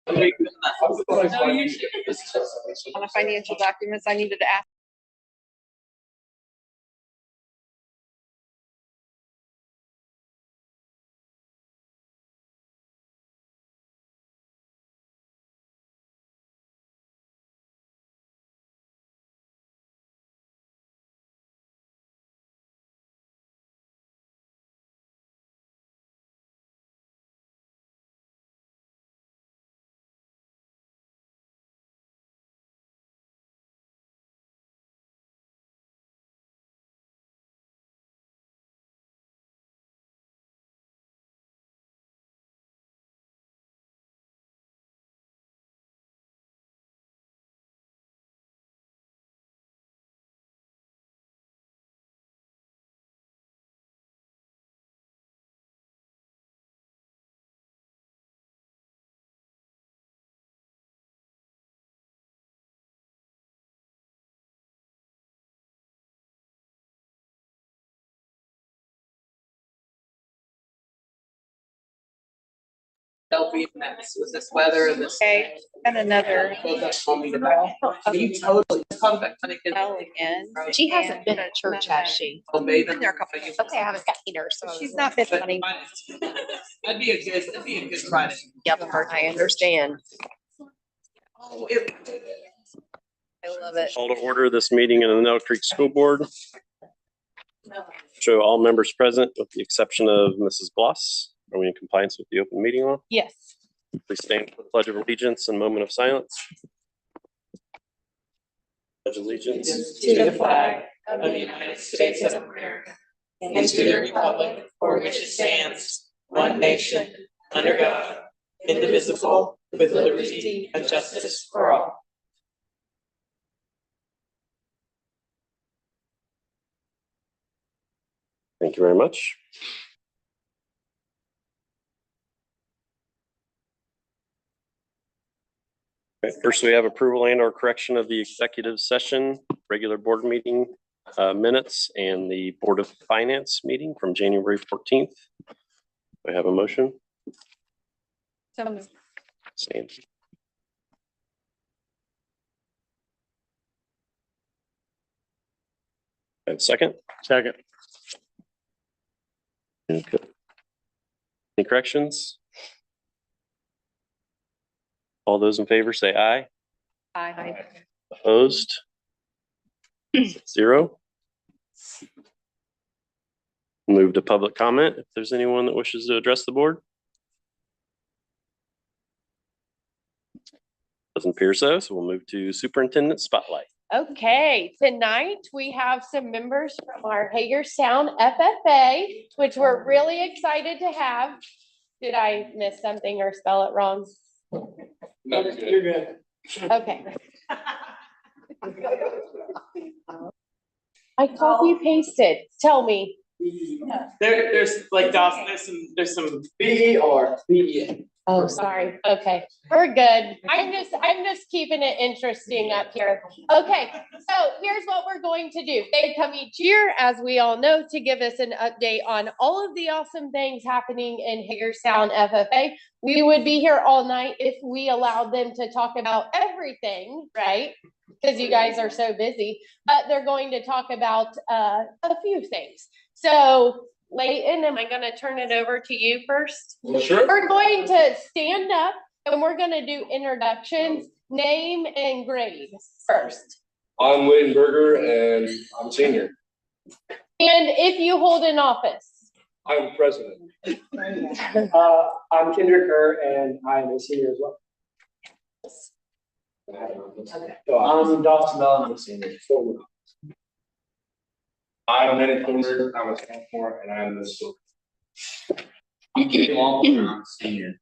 No, usually on the financial documents, I needed to ask. They'll be next with this weather and this. Okay, and another. You totally Again. She hasn't been at church, has she? Been there a couple of years. Okay, I haven't seen her, so. She's not been funny. That'd be a good Friday. Yep, I understand. Oh, I love it. Call to order this meeting in the Nettle Creek School Board. Show all members present with the exception of Mrs. Bloss. Are we in compliance with the open meeting law? Yes. Please stand for the Pledge of Allegiance and moment of silence. Pledge allegiance to the flag of the United States of America and to the republic for which it stands, one nation, under God, indivisible, with liberty and justice for all. Thank you very much. Okay, first, we have approval and or correction of the executive session, regular board meeting minutes, and the Board of Finance meeting from January 14th. We have a motion. Same. And second? Second. Okay. Any corrections? All those in favor say aye. Aye. Opposed? 0. Move to public comment if there's anyone that wishes to address the board. Doesn't appear so we'll move to superintendent spotlight. Okay, tonight we have some members from our Hagerstown FFA, which we're really excited to have. Did I miss something or spell it wrong? No, you're good. Okay. I copy pasted. Tell me. There's like there's some BER. Oh, sorry. Okay, we're good. I'm just keeping it interesting up here. Okay, so here's what we're going to do. They come each year, as we all know, to give us an update on all of the awesome things happening in Hagerstown FFA. We would be here all night if we allowed them to talk about everything, right? Because you guys are so busy, but they're going to talk about a few things. So Layton, am I going to turn it over to you first? Well, sure. We're going to stand up and we're going to do introductions, name and grade first. I'm Wittenberger and I'm senior. And if you hold an office. I'm president. I'm Kendrick Kerr and I'm a senior as well. I'm Dawson Bell and I'm a senior. I'm Nettle, I'm a sophomore and I'm the school. I'm a senior.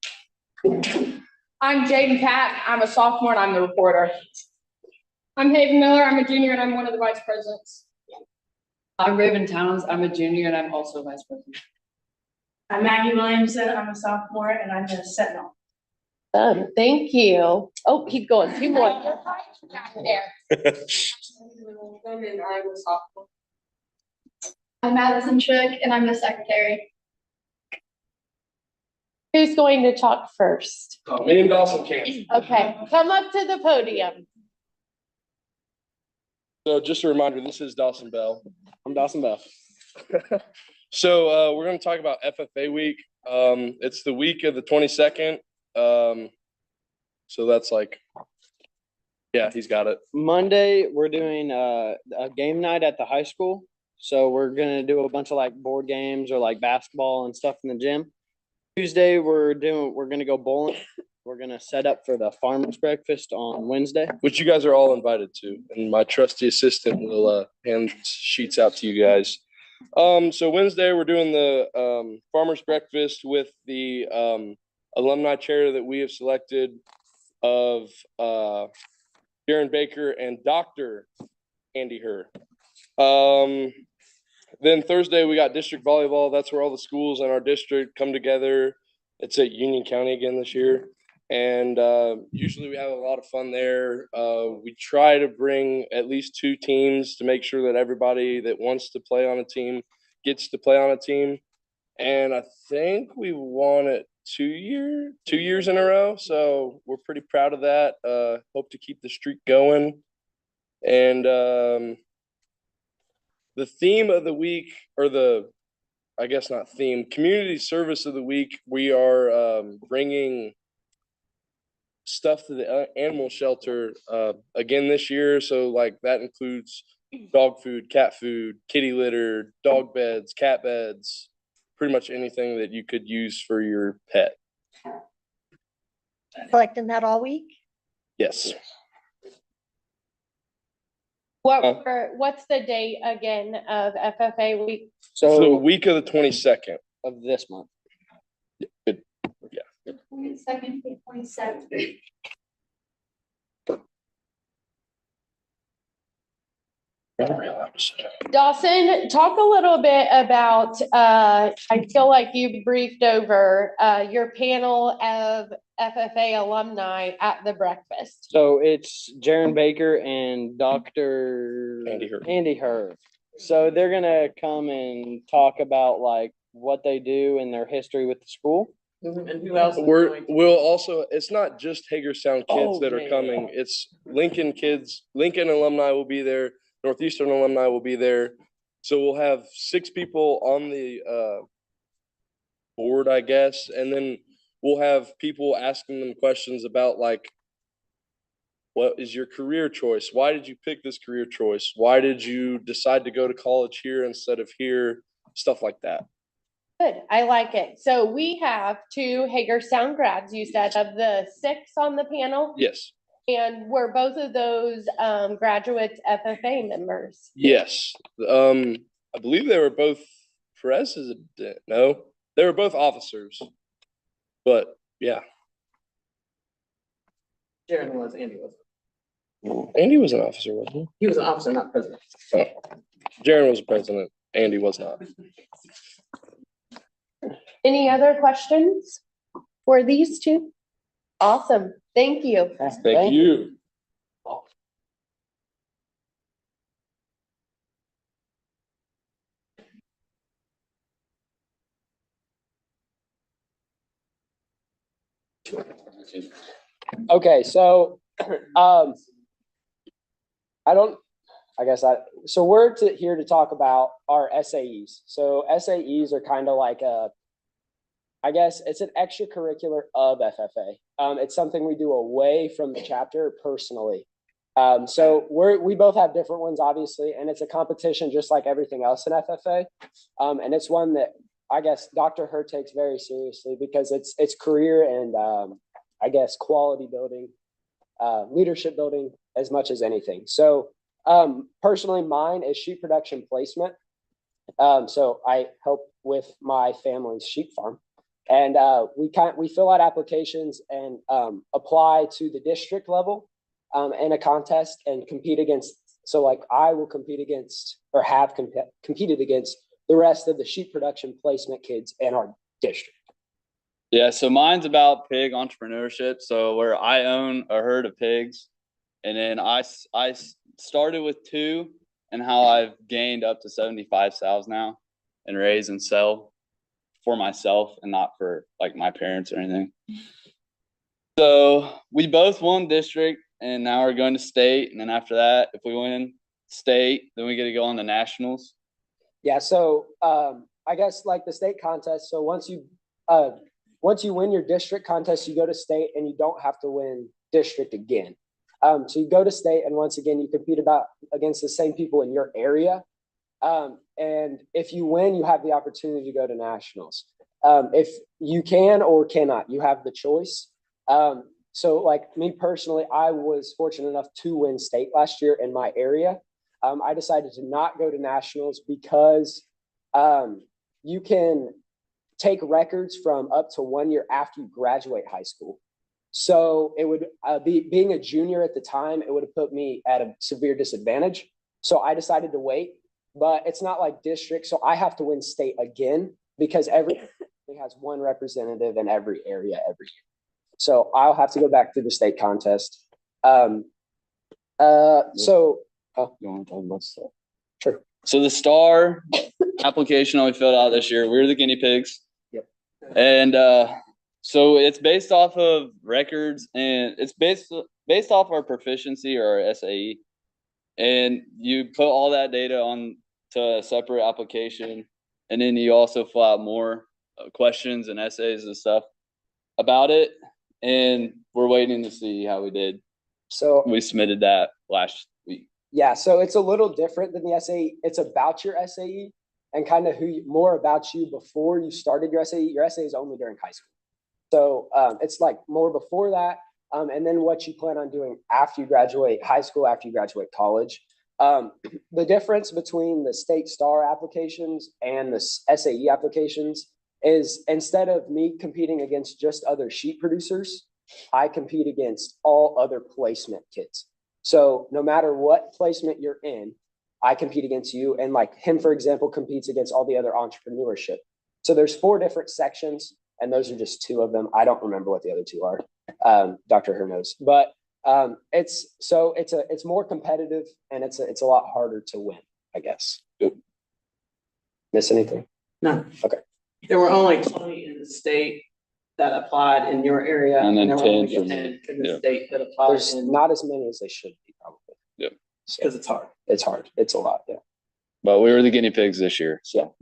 I'm Jaden Cat. I'm a sophomore and I'm the reporter. I'm Haven Miller. I'm a junior and I'm one of the vice presidents. I'm Raven Towns. I'm a junior and I'm also vice president. I'm Maggie Williamson. I'm a sophomore and I'm a sentinel. Thank you. Oh, keep going. Keep going. There. And I'm a sophomore. I'm Madison Shook and I'm the secretary. Who's going to talk first? Me and Dawson can. Okay, come up to the podium. So just a reminder, this is Dawson Bell. I'm Dawson Bell. So we're going to talk about FFA week. It's the week of the 22nd. So that's like, yeah, he's got it. Monday, we're doing a game night at the high school. So we're gonna do a bunch of like board games or like basketball and stuff in the gym. Tuesday, we're gonna go bowling. We're gonna set up for the farmer's breakfast on Wednesday. Which you guys are all invited to, and my trusty assistant will hand sheets out to you guys. So Wednesday we're doing the farmers breakfast with the alumni chair that we have selected of Darren Baker and Dr. Andy Herr. Then Thursday we got district volleyball. That's where all the schools in our district come together. It's at Union County again this year. And usually we have a lot of fun there. We try to bring at least 2 teams to make sure that everybody that wants to play on a team gets to play on a team. And I think we won it 2 years in a row. So we're pretty proud of that. Hope to keep the streak going. And the theme of the week, or I guess not theme, community service of the week, we are bringing stuff to the animal shelter again this year. So like that includes dog food, cat food, kitty litter, dog beds, cat beds, pretty much anything that you could use for your pet. Collecting that all week? Yes. What's the date again of FFA week? So the So week of the 22nd. of this month. Good. 22nd, 27th. Dawson, talk a little bit about, I feel like you briefed over your panel of FFA alumni at the breakfast. So it's Jaron Baker and Dr. Andy Herr. Herr. So they're gonna come and talk about like what they do and their history with the school. And who else? We'll also, it's not just Hagerstown kids Oh, that are yeah. coming. It's Lincoln kids. Lincoln alumni will be there. Northeastern alumni will be there. So we'll have 6 people on the board, I guess. And then we'll have people asking them questions about like, what is your career choice? Why did you pick this career choice? Why did you decide to go to college here instead of here? Stuff like that. Good, I like it. So we have 2 Hagerstown grads, you said, of the 6 on the panel? Yes. And were both of those graduates FFA members? Yes. I believe they were both president. No, they were both officers. But yeah, Jaron was, Andy was. Andy was an officer, wasn't he? He was an officer, not president. Oh. Jaron was president. Andy was not. Any other questions for these 2? Awesome, thank you. Thank you. Okay, so so we're here to talk about our SAEs. So SAEs are kind of like I guess it's an extracurricular of FFA. It's something we do away from the chapter personally. So we both have different ones, obviously, and it's a competition just like everything else in FFA. And it's one that I guess Dr. Herr takes very seriously because it's career and I guess quality building, leadership building as much as anything. So personally, mine is sheep production placement. So I help with my family's sheep farm. And we fill out applications and apply to the district level in a contest and compete against. So like I will compete against or have competed against the rest of the sheep production placement kids in our district. Yeah, so mine's about pig entrepreneurship. So where I own a herd of pigs, and then I started with 2, and how I've gained up to 75 sows now and raise and sell. for myself and not for like my parents or anything. So we both won district, and now we're going to state. And then after that, if we win state, then we get to go on the nationals. Yeah, so I guess like the state contest, so once you win your district contest, you go to state and you don't have to win district again. So you go to state, and once again, you compete against the same people in your area. And if you win, you have the opportunity to go to nationals. If you can or cannot, you have the choice. So like me personally, I was fortunate enough to win state last year in my area. I decided to not go to nationals because you can take records from up to 1 year after you graduate high school. So it would being a junior at the time, it would have put me at a severe disadvantage. So I decided to wait, but it's not like district. So I have to win state again because every has one representative in every area every year. So I'll have to go back through the state contest. So You want to talk about stuff? Sure. So the STAR application that we filled out this year, we were the guinea pigs. Yep. And so it's based off of records, and it's based off our proficiency or our SAE. And you put all that data on to a separate application, and then you also fill out more questions and essays and stuff about it. And we're waiting to see how we did. So we submitted that last week. Yeah, so it's a little different than the SAE. It's about your SAE and kind of more about you before you started your SAE. Your SAE is only during high school. So it's like more before that. And then what you plan on doing after you graduate high school, after you graduate college. The difference between the state STAR applications and the SAE applications is instead of me competing against just other sheet producers, I compete against all other placement kids. So no matter what placement you're in, I compete against you. And like him, for example, competes against all the other entrepreneurship. So there's 4 different sections, and those are just 2 of them. I don't remember what the other 2 are. Dr. Her knows. But it's more competitive, and it's a lot harder to win, I guess. Miss anything? No. Okay. There were only 20 in the state that applied in your area. And then there were 10 only from 10 in the yeah. state that applied. There's not as many as they should be, probably. Yep. Because it's hard. It's hard. It's a lot, yeah. But we were the guinea pigs this year. So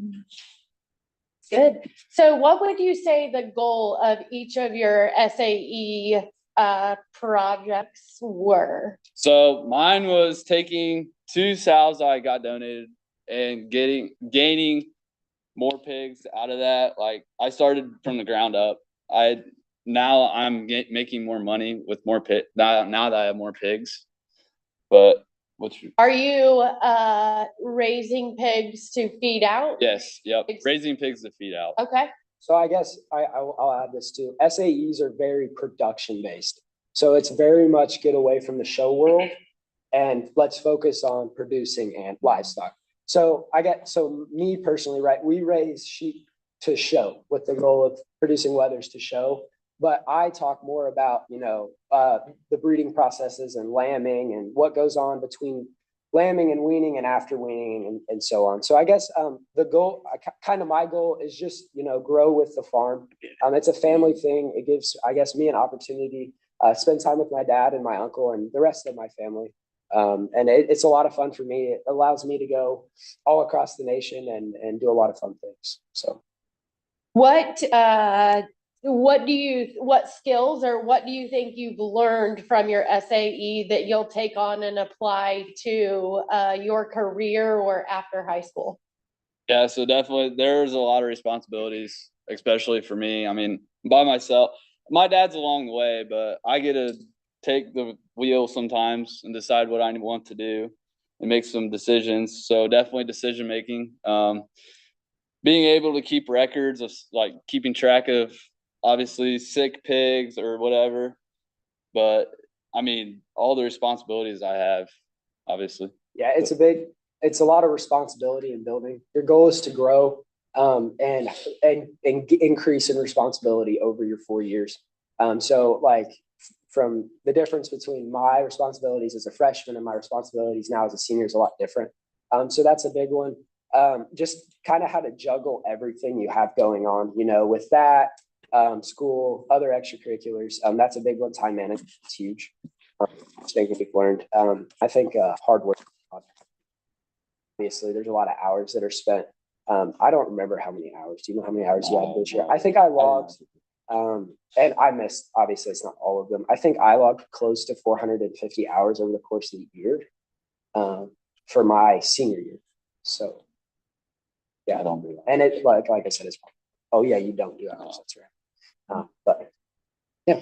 Good. So what would you say the goal of each of your SAE projects were? So mine was taking 2 sows I got donated and gaining more pigs out of that. Like I started from the ground up. Now I'm making more money with more pig now that I have more pigs. But are you raising pigs to feed out? Yes. Yep. Raising pigs to feed out. Okay. So I guess I'll add this too. SAEs are very production based. So it's very much get away from the show world and let's focus on producing and livestock. So me personally, right, we raise sheep to show with the goal of producing wethers to show. But I talk more about, the breeding processes and lambing and what goes on between lambing and weaning and after weaning and so on. So I guess the goal, my goal is just, grow with the farm. It's a family thing. It gives, I guess, me an opportunity, spend time with my dad and my uncle and the rest of my family. And it's a lot of fun for me. It allows me to go all across the nation and do a lot of fun things. So what skills or what do you think you've learned from your SAE that you'll take on and apply to your career or after high school? Yeah, so definitely there's a lot of responsibilities, especially for me. I mean, by myself, my dad's along the way, but I get to take the wheel sometimes and decide what I want to do and make some decisions. So definitely decision making. Being able to keep records of like keeping track of obviously sick pigs or whatever. But I mean, all the responsibilities I have, obviously. Yeah, it's a lot of responsibility in building. Your goal is to grow and increase in responsibility over your 4 years. So like from the difference between my responsibilities as a freshman and my responsibilities now as a senior is a lot different. So that's a big one. just kind of how to juggle everything you have going on, you know, with that, school, other extracurriculars. That's a big one. Time management is huge. Thing that we've learned. I think hard work. Obviously, there's a lot of hours that are spent. I don't remember how many hours. Do you know how many hours you had this year? I think I logged, and I missed, obviously, it's not all of them. I think I logged close to 450 hours over the course of the year for my senior year. So, yeah, I don't do that. And it, like I said, it's, oh, yeah, you don't do hours. That's right. But, yeah.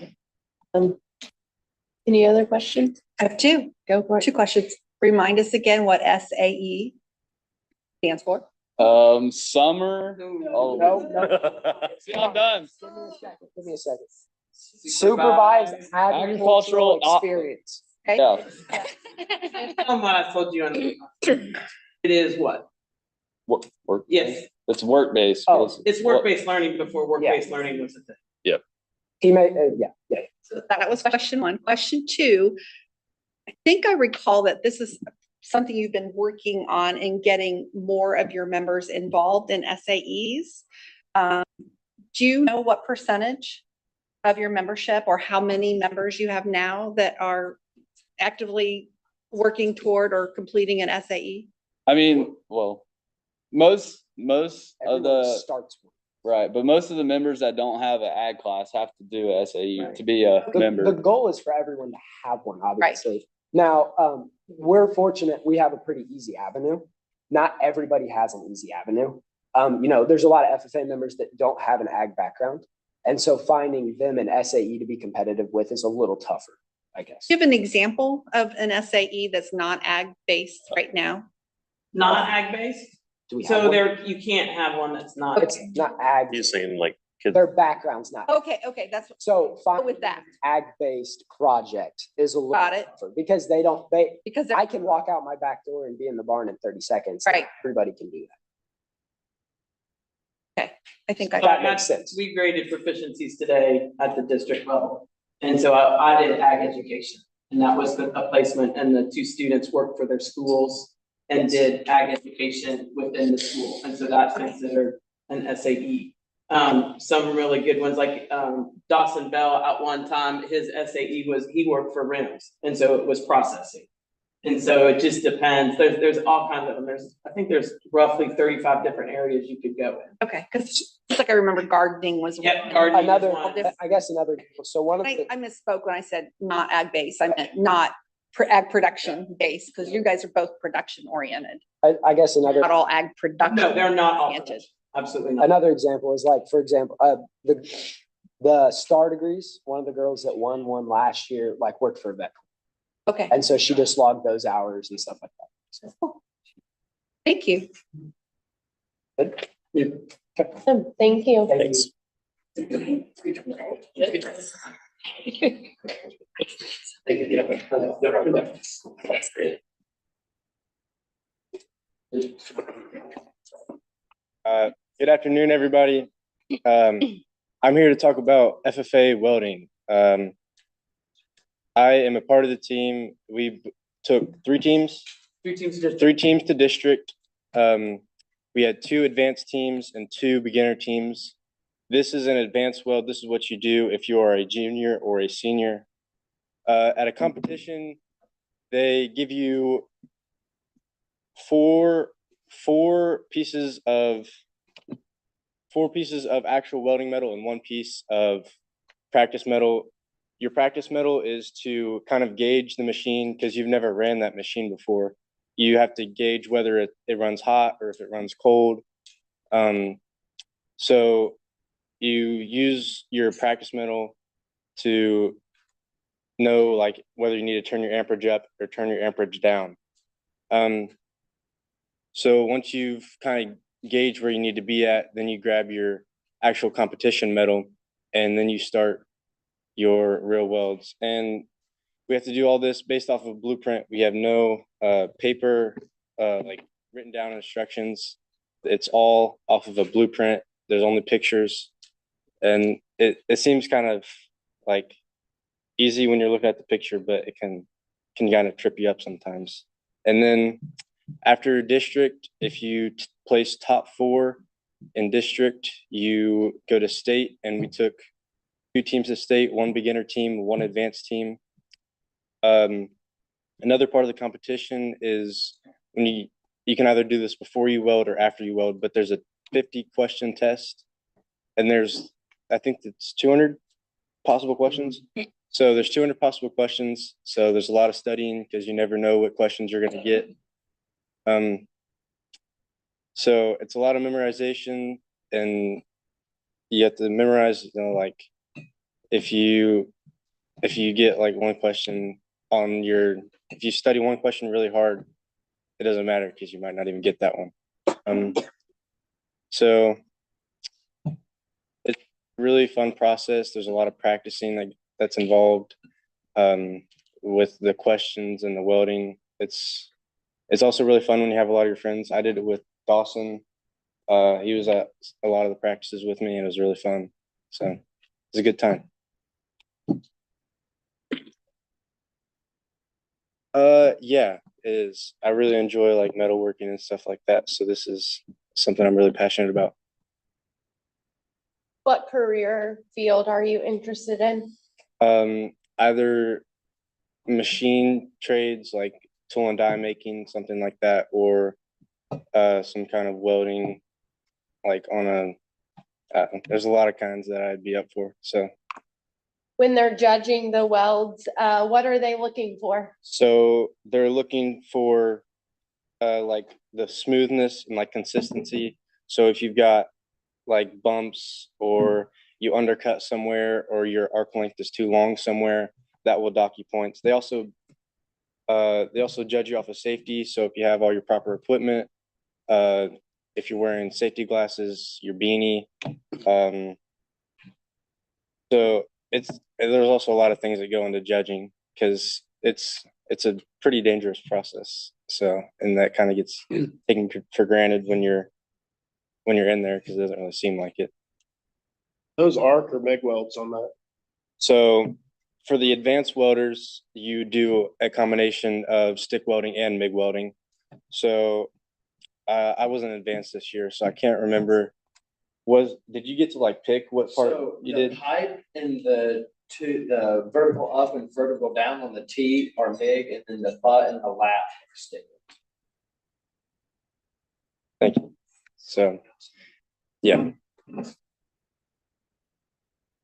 Any other questions? I have two. Go for it. Two questions. Remind us again what SAE stands for. Summer. Oh, No. See, I'm done. Give me a second. Supervised agricultural Agricultural experience. Okay. Yeah. I told you on the. It is what? Work. Yes, It's work-based. Oh, it's work-based learning before work-based learning was a thing. He made, yeah. So that was question one. Question two, I think I recall that this is something you've been working on in getting more of your members involved in SAEs. Do you know what percentage of your membership or how many members you have now that are actively working toward or completing an SAE? I mean, well, most of Everyone the, starts with. right, but most of the members that don't have an ag class have to do a SAE Right. to be a The member. goal is for everyone to have one, obviously. Now, we're fortunate we have a pretty easy avenue. Not everybody has an easy avenue. You know, there's a lot of FFA members that don't have an ag background. And so finding them an SAE to be competitive with is a little tougher, I guess. Do you have an example of an SAE that's not ag-based right now? Not ag-based? Do we have So one? there, you can't have one that's not. It's not ag. He's saying like kids. Their background's not. Okay, that's what, So finding with that. ag-based project is a little Got it. tougher because because I can walk out my back door and be in the barn in 30 seconds. Right. Everybody can do that. I think So That makes sense. We graded proficiencies today at the district level. And so I did ag education, and that was a placement, and the two students worked for their schools and did ag education within the school. And so that's considered an SAE. Some really good ones, like Dawson Bell at one time, his SAE was, he worked for RIMS, and so it was processing. And so it just depends. There's all kinds of them. I think there's roughly 35 different areas you could go in. Okay, because it's like I remember gardening was. Yep, gardening is Another, one. I guess another, so one of I the, misspoke when I said not ag based. I meant not ag production based, because you guys are both production oriented, I guess another, not all ag production. No, they're not all oriented. production. Absolutely not. another example is like, for example, the STAR degrees, one of the girls that won one last year, like worked for a vet. Okay, And so she just logged those hours and stuff like that. So, thank you. good. Thank you. Thanks. Good afternoon, everybody. I'm here to talk about FFA welding. I am a part of the team. We took three teams to district. We had 2 advanced teams and 2 beginner teams. This is an advanced weld. This is what you do if you are a junior or a senior. At a competition, they give you four pieces of actual welding metal and 1 piece of practice metal. Your practice metal is to kind of gauge the machine because you've never ran that machine before. You have to gauge whether it runs hot or if it runs cold. So you use your practice metal to know like whether you need to turn your amperage up or turn your amperage down. So once you've kind of gauged where you need to be at, then you grab your actual competition metal and then you start your real welds. And we have to do all this based off of a blueprint. We have no paper, like written down instructions. It's all off of a blueprint. There's only pictures. And it seems kind of like easy when you're looking at the picture, but it can kind of trip you up sometimes. And then After district, if you place top 4 in district, you go to state, and we took 2 teams of state, 1 beginner team, 1 advanced team. Another part of the competition is when you can either do this before you weld or after you weld, but there's a 50-question test, and I think it's 200 possible questions. So there's 200 possible questions. So there's a lot of studying because you never know what questions you're going to get. So it's a lot of memorization, and you have to memorize, like if you get like one question if you study one question really hard, it doesn't matter because you might not even get that one. So it's a really fun process. There's a lot of practicing that's involved with the questions and the welding. It's also really fun when you have a lot of your friends. I did it with Dawson. He was at a lot of the practices with me, and it was really fun. So it was a good time. Yeah, it is. I really enjoy like metalworking and stuff like that. So this is something I'm really passionate about. What career field are you interested in? Either machine trades like tool and die making, something like that, or some kind of welding, like there's a lot of kinds that I'd be up for. So When they're judging the welds, what are they looking for? So they're looking for like the smoothness and like consistency. So if you've got like bumps, or you undercut somewhere, or your arc length is too long somewhere, that will dock you points. They also judge you off of safety. So if you have all your proper equipment, if you're wearing safety glasses, your beanie. So there's also a lot of things that go into judging, because it's a pretty dangerous process. So, and that kind of gets taken for granted when you're in there, because it doesn't really seem like it. Those arc or MIG welds on that? So for the advanced welders, you do a combination of stick welding and MIG welding. So I wasn't advanced this year, so I can't remember. Did you get to like pick what part you did? Pipe and the vertical up and vertical down on the T are MIG, and then the butt and the lap are stick. Thank you. So, yeah.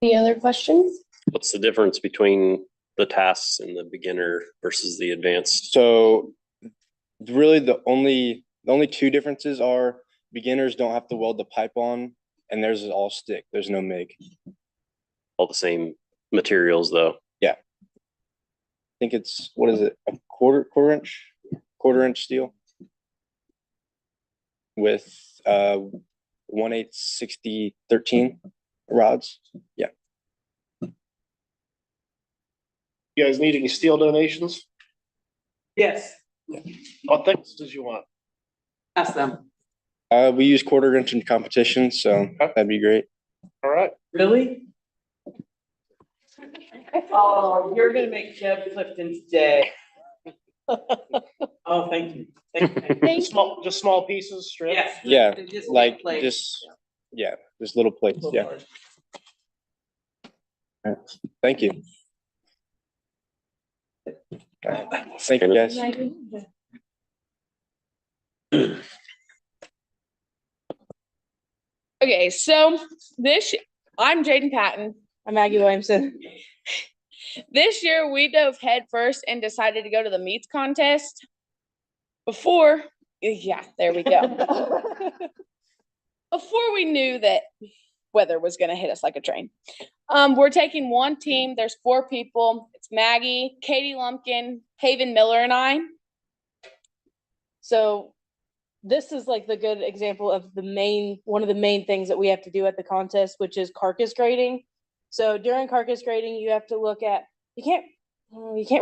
Any other questions? What's the difference between the tasks and the beginner versus the advanced? So really the only 2 differences are beginners don't have to weld the pipe on, and theirs is all stick. There's no MIG. All the same materials though. Yeah. I think it's, what is it? A quarter inch steel with 1/8 60/13 rods. Yeah. You guys need any steel donations? Yes, What things did you want? ask them. We use quarter inch in competition, so that'd be great. All right. Really? Oh, you're gonna make Jeb Clifton's day. Oh, thank you. Thank you. Just small pieces, strips? Yes. Yeah, Just like plates. just little plates. Yeah. All right. Thank you. Thank you, guys. Okay, so I'm Jaden Patton. I'm Maggie Williamson. This year we dove head first and decided to go to the meets contest. There we go. Before we knew that weather was gonna hit us like a train. We're taking one team. There's 4 people. It's Maggie, Katie Lumpkin, Haven Miller, and I. So this is like the good example of one of the main things that we have to do at the contest, which is carcass grading. So during carcass grading, you have to look at, you can't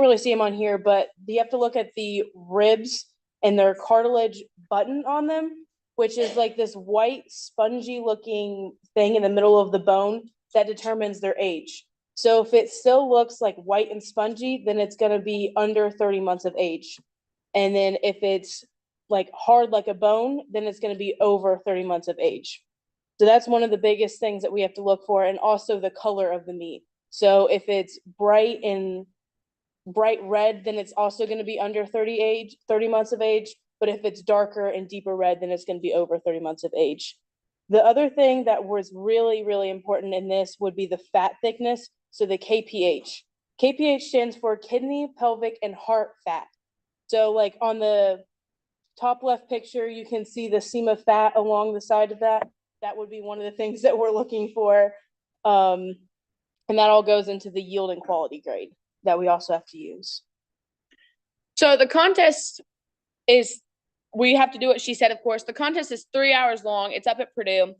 really see them on here, but you have to look at the ribs and their cartilage button on them, which is like this white spongy looking thing in the middle of the bone that determines their age. So if it still looks like white and spongy, then it's going to be under 30 months of age. And then if it's like hard like a bone, then it's gonna be over 30 months of age. So that's one of the biggest things that we have to look for, and also the color of the meat. So if it's bright red, then it's also gonna be under 30 months of age. But if it's darker and deeper red, then it's gonna be over 30 months of age. The other thing that was really, really important in this would be the fat thickness, so the KPH. KPH stands for kidney, pelvic, and heart fat. So like on the top left picture, you can see the seam of fat along the side of that. That would be one of the things that we're looking for. And that all goes into the yield and quality grade that we also have to use. So the contest is, we have to do what she said, of course. The contest is 3 hours long. It's up at Purdue.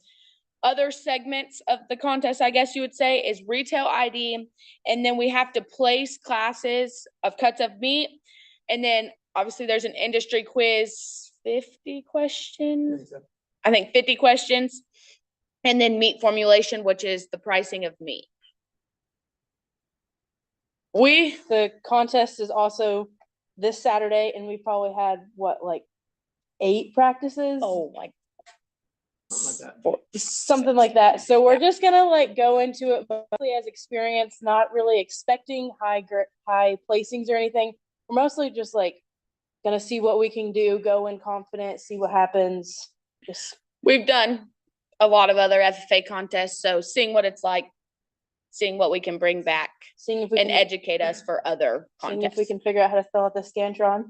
Other segments of the contest, I guess you would say, is retail ID. And then we have to place classes of cuts of meat. And then obviously there's an industry quiz, 50 questions. I think 50 questions. And then meat formulation, which is the pricing of meat. The contest is also this Saturday, and we probably had like 8 practices. Oh my. Something like that. So we're just gonna like go into it mostly as experience, not really expecting high placings or anything. We're mostly just like gonna see what we can do, go in confident, see what happens. We've done a lot of other FFA contests, so seeing what it's like, seeing what we can bring back, seeing if we and can educate us for other seeing contests. if we can figure out how to fill out the Scantron.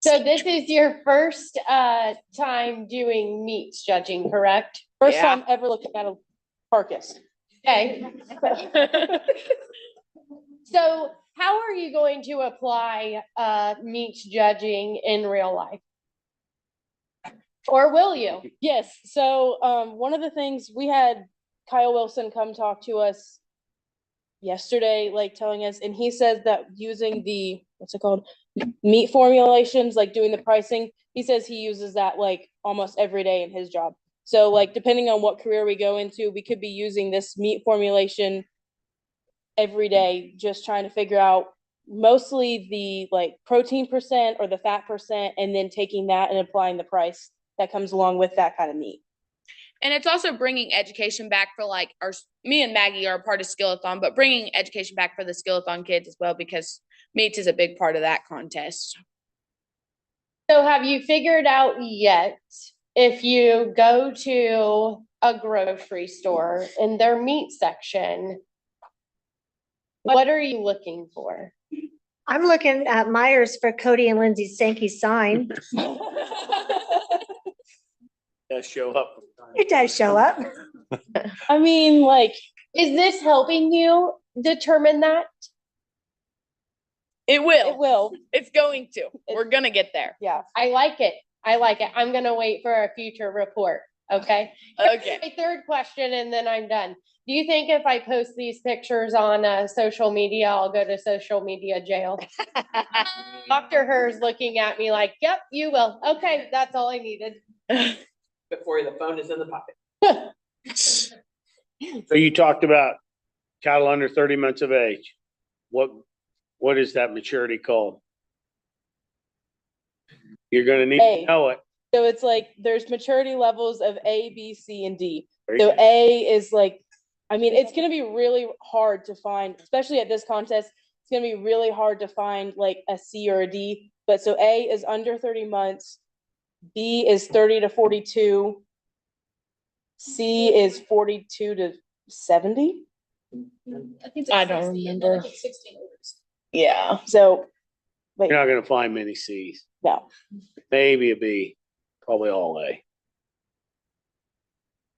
So this is your first time doing meats judging, correct? First time ever looking at a carcass. Okay. So how are you going to apply meats judging in real life? Or will you? Yes. So one of the things we had Kyle Wilson come talk to us yesterday, like telling us, and he says that using the, what's it called? Meat formulations, like doing the pricing, he says he uses that like almost every day in his job. So like depending on what career we go into, we could be using this meat formulation every day, just trying to figure out mostly the like protein percent or the fat percent, and then taking that and applying the price that comes along with that kind of meat. And it's also bringing education back for like me and Maggie are a part of Skillathon, but bringing education back for the Skillathon kids as well, because meats is a big part of that contest. So have you figured out yet if you go to a grocery store in their meat section, what are you looking for? I'm looking at Myers for Cody and Lindsay's Sankey sign. Does show up. It does show up. I mean, like, is this helping you determine that? It will. It will. It's going to. We're gonna get there. Yeah. I like it. I like it. I'm gonna wait for a future report. Okay. Okay. My third question, and then I'm done. Do you think if I post these pictures on social media, I'll go to social media jail? Dr. Her's looking at me like, yep, you will. Okay, that's all I needed. Before the phone is in the pocket. So you talked about cattle under 30 months of age. What is that maturity called? You're gonna need to know it. So it's like there's maturity levels of A, B, C, and D. So A is like, I mean, it's gonna be really hard to find, especially at this contest. It's gonna be really hard to find like a C or a D. But so A is under 30 months. B is 30 to 42. C is 42 to 70. I don't remember. Yeah. So You're not gonna find many C's. No. Maybe a B, probably all A.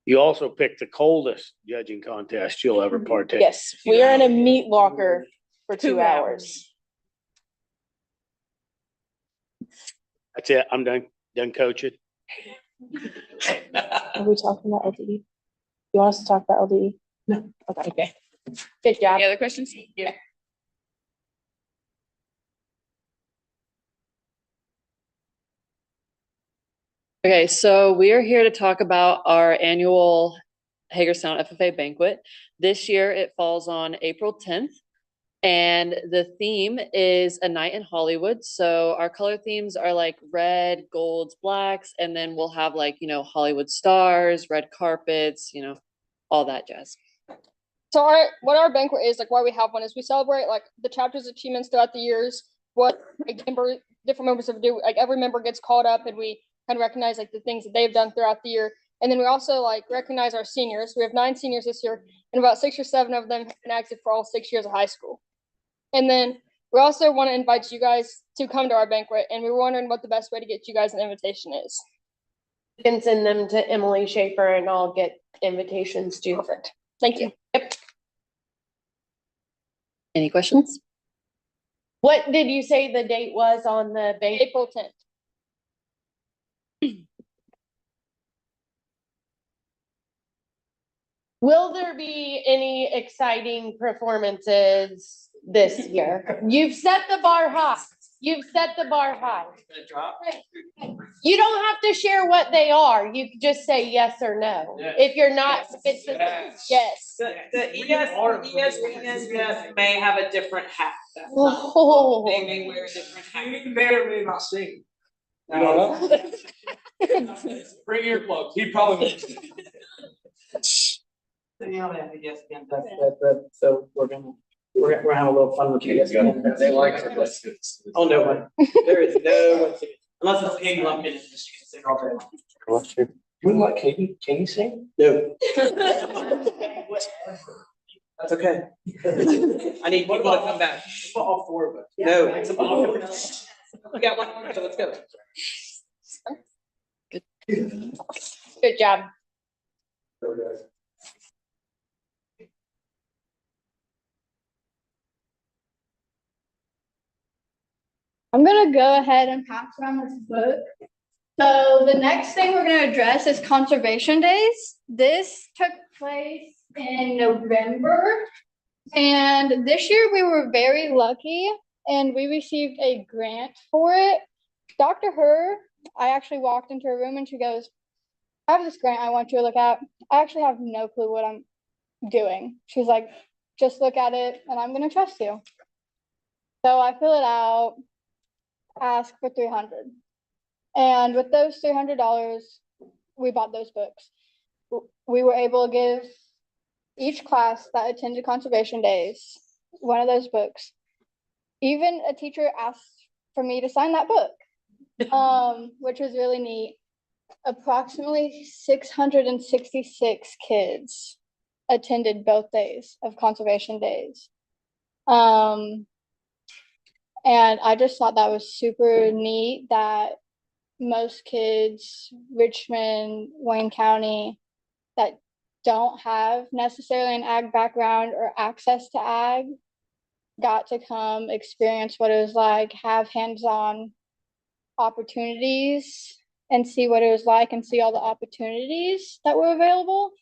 You also picked the coldest judging contest you'll ever partake. Yes, we are in a meat locker for 2 hours. That's it. I'm done coaching. Are we talking about LDE? You want us to talk about LDE? No. Okay. Good job. Any other questions? Yeah. Okay, so we are here to talk about our annual Hagerstown FFA banquet. This year it falls on April 10th. And the theme is a night in Hollywood. So our color themes are like red, golds, blacks, and then we'll have like, Hollywood stars, red carpets, all that jazz. So what our banquet is, like why we have one, is we celebrate like the chapter's achievements throughout the years, what like, different members have do, like every member gets called up and we kind of recognize like the things that they've done throughout the year. And then we also like recognize our seniors. We have 9 seniors this year, and about 6 or 7 of them have been active for all 6 years of high school. And then we also want to invite you guys to come to our banquet, and we were wondering what the best way to get you guys an invitation is. You can send them to Emily Schaefer and I'll get invitations to. Perfect. Thank you. Yep. Any questions? What did you say the date was on the bank? April 10th. Will there be any exciting performances this year? You've set the bar high. You've set the bar high. You don't have to share what they are. You can just say yes or no. If you're not, it's yes. The ESPN may have a different hat. Oh. They may wear a different hat. He may or may not sing. You don't know? Bring earplugs. He probably. So we're gonna have a little fun with you. They like it. Oh, no one. There is no one singing. Unless it's Katie Lumpkin, and she can sing all day long. You wouldn't let Katie? Can you sing? No. That's okay. I need people to come back. All 4 of us. No. We got one more, so let's go. Good job. I'm gonna go ahead and pass around this book. So the next thing we're gonna address is conservation days. This took place in November. And this year we were very lucky and we received a grant for it. Dr. I actually walked into her room and she goes, I have this grant I want you to look at. I actually have no clue what I'm doing. She's like, just look at it and I'm gonna trust you. So I fill it out, ask for $300. And with those $300, we bought those books. We were able to give each class that attended conservation days one of those books. Even a teacher asked for me to sign that book, which was really neat. Approximately 666 kids attended both days of conservation days. And I just thought that was super neat that most kids, Richmond, Wayne County, that don't have necessarily an ag background or access to ag, got to come experience what it was like, have hands-on opportunities and see what it was like and see all the opportunities that were available.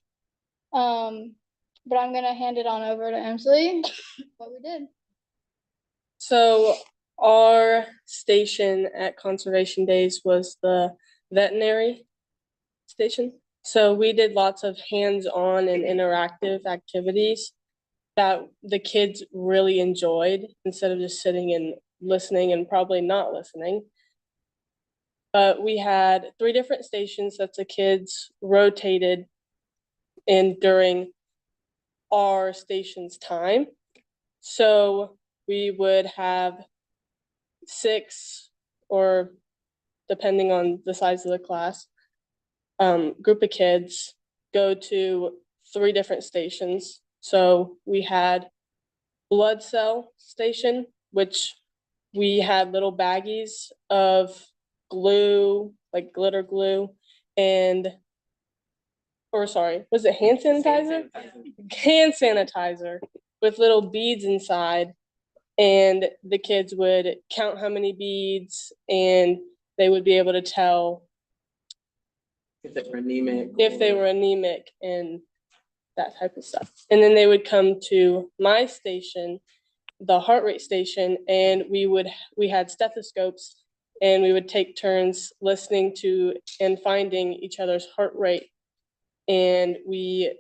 But I'm gonna hand it on over to Emsley, what we did. So our station at Conservation Days was the veterinary station. So we did lots of hands-on and interactive activities that the kids really enjoyed instead of just sitting and listening and probably not listening. But we had 3 different stations that the kids rotated in during our station's time. So we would have 6, or depending on the size of the class, group of kids go to 3 different stations. So we had blood cell station, which we had little baggies of glue, like glitter glue, and was it hand sanitizer? Hand sanitizer with little beads inside. And the kids would count how many beads and they would be able to tell If they were anemic. if they were anemic and that type of stuff. And then they would come to my station, the heart rate station, and we had stethoscopes and we would take turns listening to and finding each other's heart rate. And we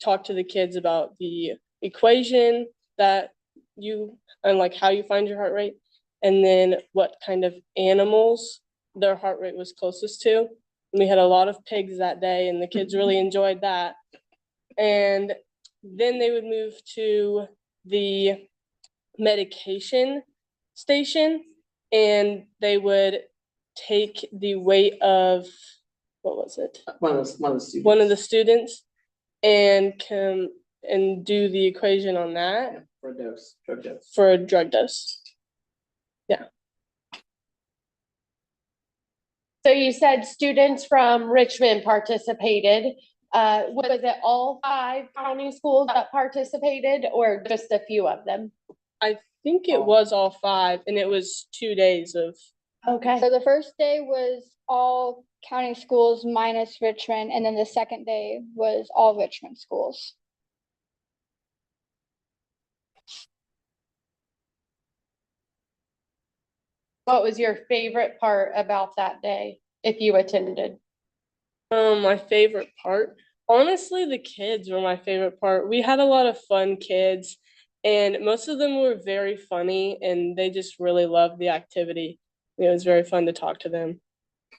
talked to the kids about the equation that you, and like how you find your heart rate, and then what kind of animals their heart rate was closest to. And we had a lot of pigs that day, and the kids really enjoyed that. And then they would move to the medication station, and they would take the weight of, what was it? One of the students. One of the students, and come and do the equation on that For a dose, drug dose. for a drug dose. Yeah. So you said students from Richmond participated. Was it all 5 county schools that participated, or just a few of them? I think it was all 5, and it was 2 days of. Okay. So the first day was all county schools minus Richmond, and then the second day was all Richmond schools. What was your favorite part about that day, if you attended? My favorite part? Honestly, the kids were my favorite part. We had a lot of fun kids, and most of them were very funny, and they just really loved the activity. It was very fun to talk to them.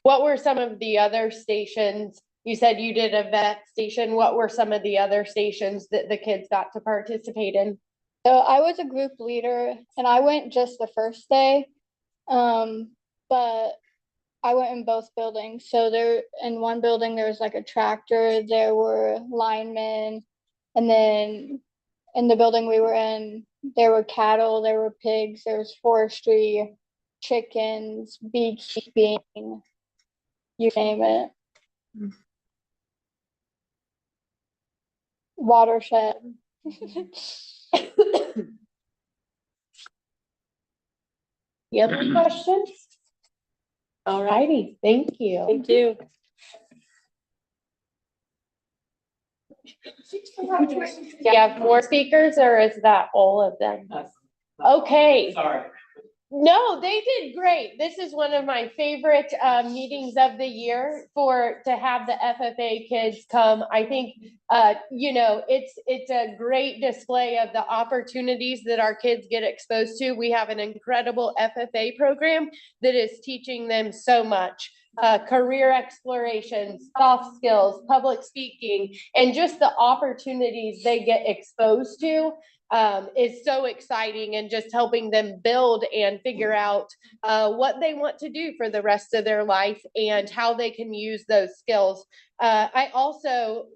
What were some of the other stations? You said you did a vet station. What were some of the other stations that the kids got to participate in? So I was a group leader, and I went just the first day. But I went in both buildings. So there, in one building, there was like a tractor, there were linemen, and then in the building we were in, there were cattle, there were pigs, there was forestry, chickens, beekeeping, you name it. Watershed. You have any questions? All righty, thank you. Thank you. Do you have more speakers, or is that all of them? Okay. Sorry. No, they did great. This is one of my favorite meetings of the year to have the FFA kids come. I think it's a great display of the opportunities that our kids get exposed to. We have an incredible FFA program that is teaching them so much. Career exploration, soft skills, public speaking, and just the opportunities they get exposed to is so exciting, and just helping them build and figure out what they want to do for the rest of their life and how they can use those skills. I also,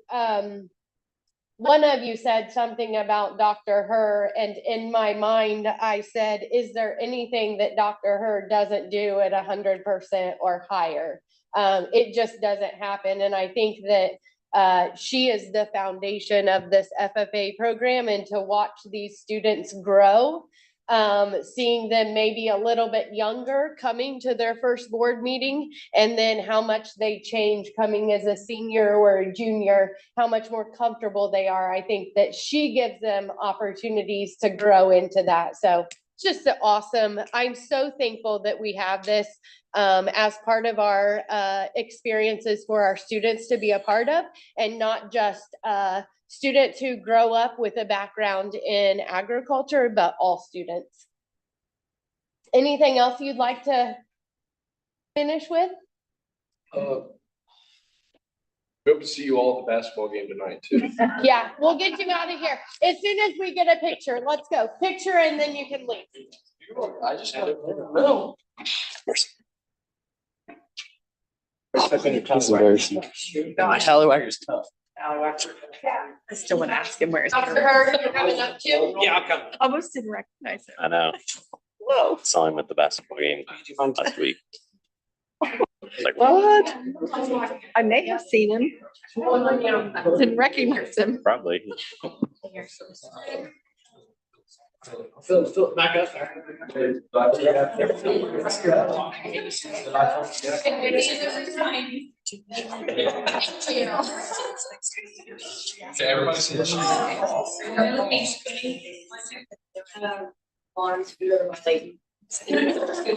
one of you said something about Dr. Herr, and in my mind, I said, is there anything that Dr. Herr doesn't do at 100% or higher? It just doesn't happen. And I think that she is the foundation of this FFA program, and to watch these students grow, seeing them maybe a little bit younger coming to their first board meeting, and then how much they change coming as a senior or a junior, how much more comfortable they are. I think that she gives them opportunities to grow into that. So it's just awesome. I'm so thankful that we have this as part of our experiences for our students to be a part of, and not just students who grow up with a background in agriculture, but all students. Anything else you'd like to finish with? We hope to see you all at the basketball game tonight too. Yeah, we'll get you out of here. As soon as we get a picture, let's go. Picture, and then you can leave. I just had no. Tallywager's tough. I still want to ask him where his. Dr. Herr, you're coming up too? Yeah, I'll come. Almost didn't recognize it. I know. Whoa. Saw him at the basketball game last week. Like, What? I may have seen him. Didn't recognize him. probably. Fill it back up. Okay, everybody see this? I'll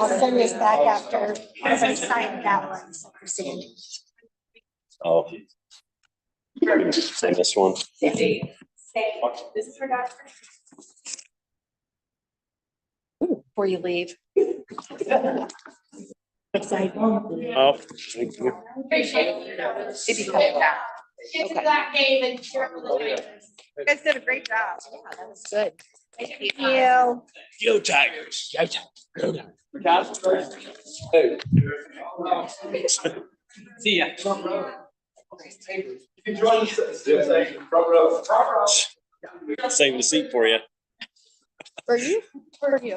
send this back after I sign that one. Oh. Say this one. This is for Dr. before you leave. Oh, thank you. If you come back. Get to that game and share with the Tigers. You guys did a great job. Yeah, that was good. Thank you. Go Tigers. Go Tigers. Hey. See ya. You can join us at the front row. Save the seat for you. For you? For you.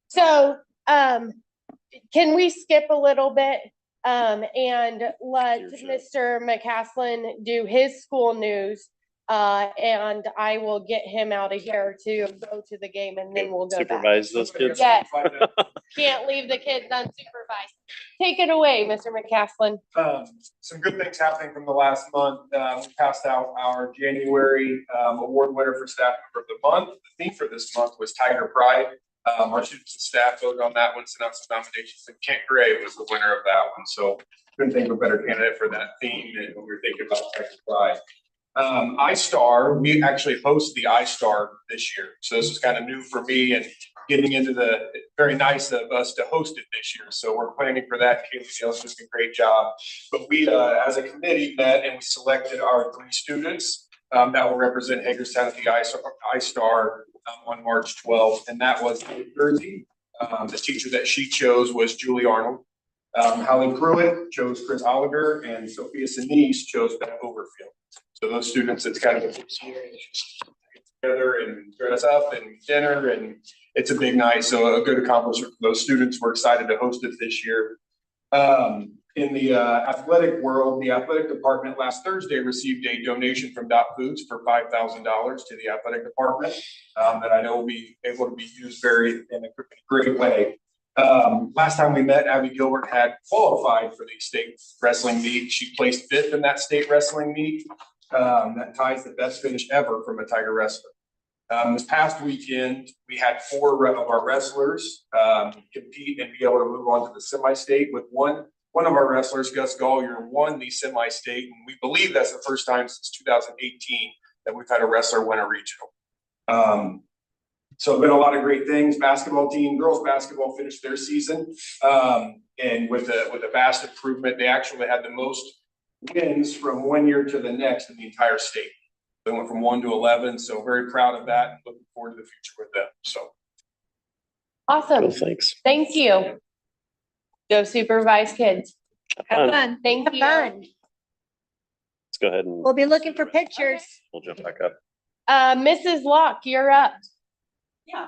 So, can we skip a little bit, and let Mr. McCaslin do his school news? And I will get him out of here to go to the game and then we'll go back. Supervise those kids. Yes, can't leave the kids unsupervised. Take it away, Mr. McCaslin. Some good things happening from the last month. We passed out our January award winner for staff member of the month. The theme for this month was Tiger Pride. Our students and staff voted on that one, sent out some nominations, and Kent Gray was the winner of that one. So couldn't think of a better candidate for that theme and when we were thinking about Tiger Pride. iStar, we actually host the iStar this year. So this is kind of new for me and getting into the, very nice of us to host it this year. So we're planning for that. Kaylee Dale's doing a great job. But we, as a committee, met and we selected our 3 students that will represent Hagerstown at the iStar on March 12th. And that was Jersey. The teacher that she chose was Julie Arnold. Holly Pruitt chose Chris Oliver, and Sophia Sinise chose Beth Overfield. So those students, it's kind of a together and dress up and dinner, and it's a big night. So a good accomplishment for those students. We're excited to host it this year. In the athletic world, the athletic department last Thursday received a donation from Dot Foods for $5,000 to the athletic department that I know will be able to be used in a great way. Last time we met, Abby Gilbert had qualified for the state wrestling meet. She placed 5th in that state wrestling meet. That ties the best finish ever from a Tiger wrestler. This past weekend, we had 4 of our wrestlers compete and be able to move on to the semi-state with one of our wrestlers, Gus Gollier, won the semi-state. And we believe that's the first time since 2018 that we've had a wrestler win a regional. So it's been a lot of great things. Basketball team, girls basketball finished their season. And with a vast improvement, they actually had the most wins from one year to the next in the entire state. They went from 1 to 11. So very proud of that and looking forward to the future with them. So. Awesome. Well, thanks. Thank you. Go supervise kids. Have fun. Thank Have you. fun. Let's go ahead and We'll be looking for pictures. we'll jump back up. Mrs. Locke, you're up. Yeah,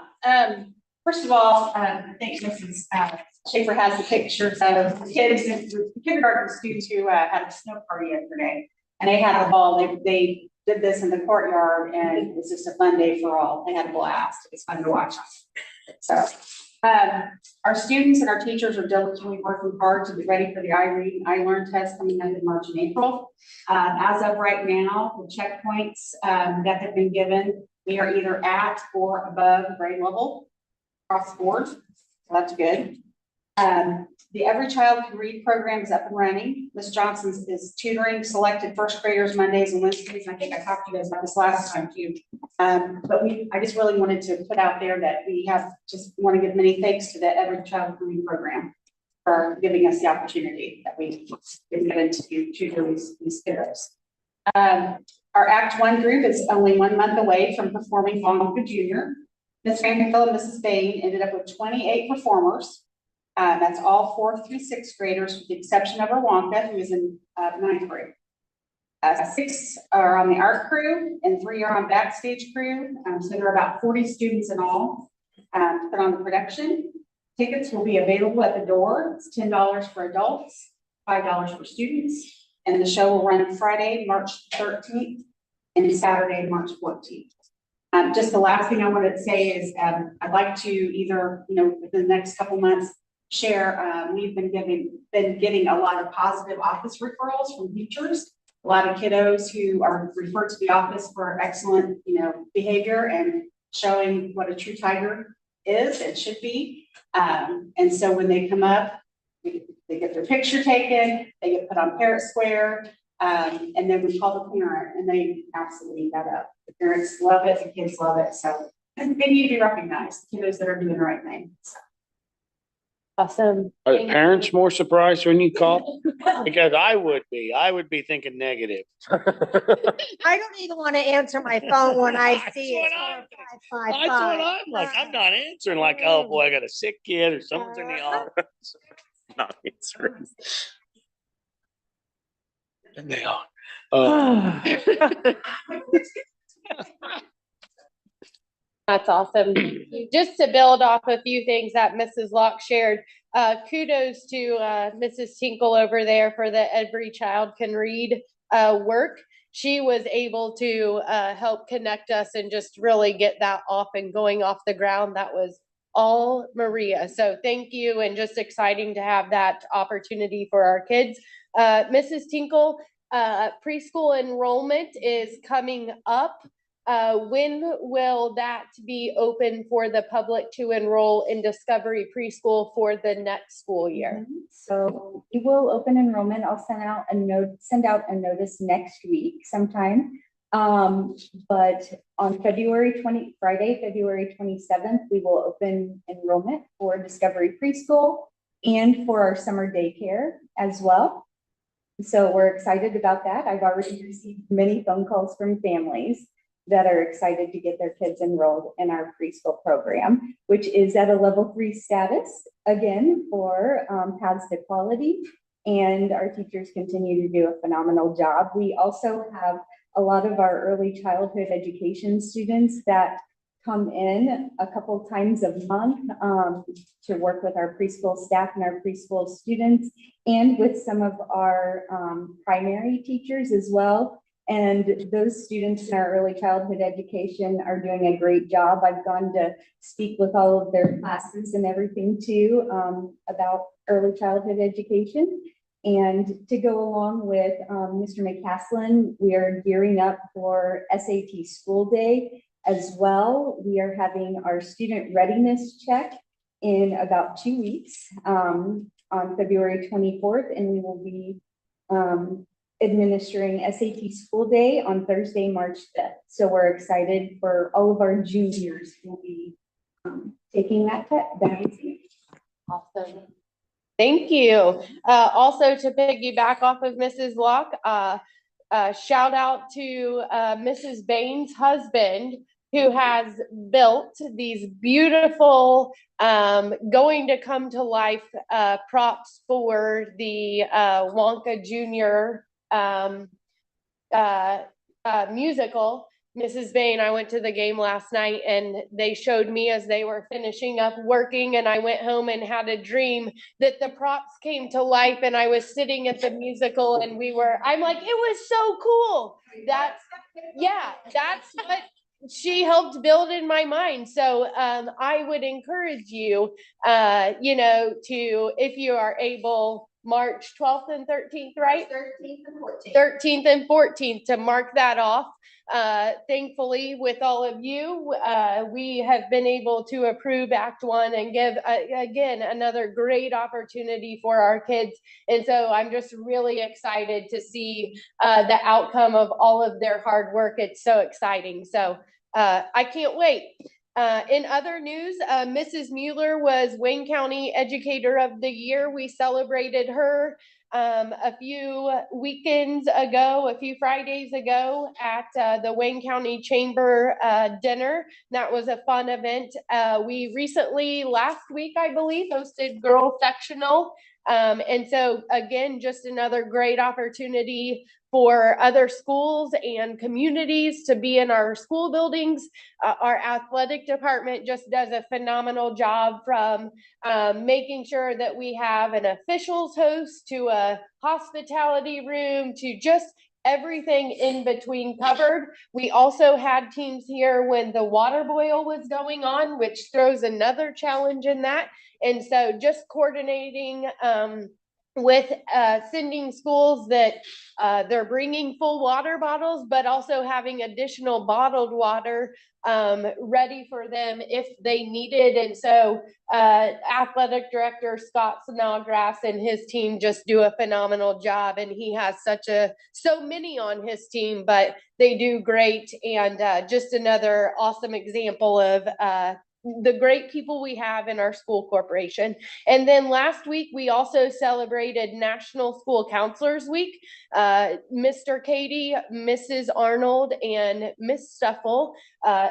first of all, I think Mrs. Schaefer has the pictures of kids, kindergarten students who had a snow party yesterday. And they had a ball, they did this in the courtyard and it was just a fun day for all. They had a blast. It was fun to watch. So, our students and our teachers are diligently working hard to be ready for the iRead and iLearn test coming up in March and April. As of right now, the checkpoints that have been given, we are either at or above grade level across the board. So that's good. The Every Child Can Read program is up and running. Ms. Johnson is tutoring selected first graders Mondays and Wednesdays. I think I talked to you guys about this last time too. But I just really wanted to put out there that we want to give many thanks to the Every Child Can Read program for giving us the opportunity that we've been given to tutor these kiddos. Our Act 1 group is only 1 month away from performing Wonka Junior. Ms. Vanderbilt and Mrs. Bain ended up with 28 performers. That's all 4th through 6th graders, with the exception of our Wonka, who is in 9th grade. 6 are on the art crew and 3 are on backstage crew. So there are about 40 students in all to put on the production. Tickets will be available at the door. It's $10 for adults, $5 for students. And the show will run Friday, March 13th and Saturday, March 14th. Just the last thing I wanted to say is I'd like to either, within the next couple months, share, we've been getting a lot of positive office referrals from teachers, a lot of kiddos who are referred to the office for excellent, behavior and showing what a true Tiger is and should be. And so when they come up, they get their picture taken, they get put on Parrot Square, and then we call the parent and they absolutely eat that up. The parents love it, the kids love it. So And they need to be recognized, kiddos that are doing the right thing. Awesome. Are the Thank parents you. more surprised when you call? Because I would be thinking negative. I don't even want to answer my phone when I That's see what it's I'm- 4555. That's what I'm like. I'm not answering like, oh boy, I got a sick kid or someone's in the office. Not answering. And they are. That's awesome. Just to build off a few things that Mrs. Locke shared, kudos to Mrs. Tinkle over there for the Every Child Can Read work. She was able to help connect us and just really get that off and going off the ground. That was all Maria. So thank you, and just exciting to have that opportunity for our kids. Mrs. Tinkle, preschool enrollment is coming up. When will that be open for the public to enroll in Discovery Preschool for the next school year? So we will open enrollment. I'll send out a notice next week sometime. But on Friday, February 27th, we will open enrollment for Discovery Preschool and for our summer daycare as well. So we're excited about that. I've already received many phone calls from families that are excited to get their kids enrolled in our preschool program, which is at a level 3 status, again, for Paths to Quality. And our teachers continue to do a phenomenal job. We also have a lot of our early childhood education students that come in a couple times a month to work with our preschool staff and our preschool students, and with some of our primary teachers as well. And those students in our early childhood education are doing a great job. I've gone to speak with all of their classes and everything too about early childhood education. And to go along with Mr. McCaslin, we are gearing up for SAT School Day as well. We are having our student readiness check in about 2 weeks on February 24th, and we will be administering SAT School Day on Thursday, March 5th. So we're excited for all of our juniors who will be taking that exam. Awesome. Thank you. Also, to piggyback off of Mrs. Locke, shout out to Mrs. Bain's husband, who has built these beautiful going to come to life props for the Wonka Jr. Musical. Mrs. Bain, I went to the game last night and they showed me as they were finishing up working, and I went home and had a dream that the props came to life and I was sitting at the musical and I'm like, it was so cool. That's what she helped build in my mind. So I would encourage you, to, if you are able, March 12th and 13th, right? 13th and 14th. 13th and 14th to mark that off. Thankfully, with all of you, we have been able to approve Act 1 and give, again, another great opportunity for our kids. And so I'm just really excited to see the outcome of all of their hard work. It's so exciting. So I can't wait. In other news, Mrs. Mueller was Wayne County Educator of the Year. We celebrated her a few weekends ago, a few Fridays ago at the Wayne County Chamber dinner. That was a fun event. We recently, last week, I believe, hosted Girl Sectional. And so again, just another great opportunity for other schools and communities to be in our school buildings. Our athletic department just does a phenomenal job, from making sure that we have an officials host to a hospitality room to just everything in between covered. We also had teams here when the water boil was going on, which throws another challenge in that. And so just coordinating with sending schools that they're bringing full water bottles, but also having additional bottled water ready for them if they need it. And so athletic director Scott Snodgrass and his team just do a phenomenal job. And he has so many on his team, but they do great. And just another awesome example of the great people we have in our school corporation. And then last week, we also celebrated National School Counselors Week. Mr. Katie, Mrs. Arnold, and Miss Stuffle,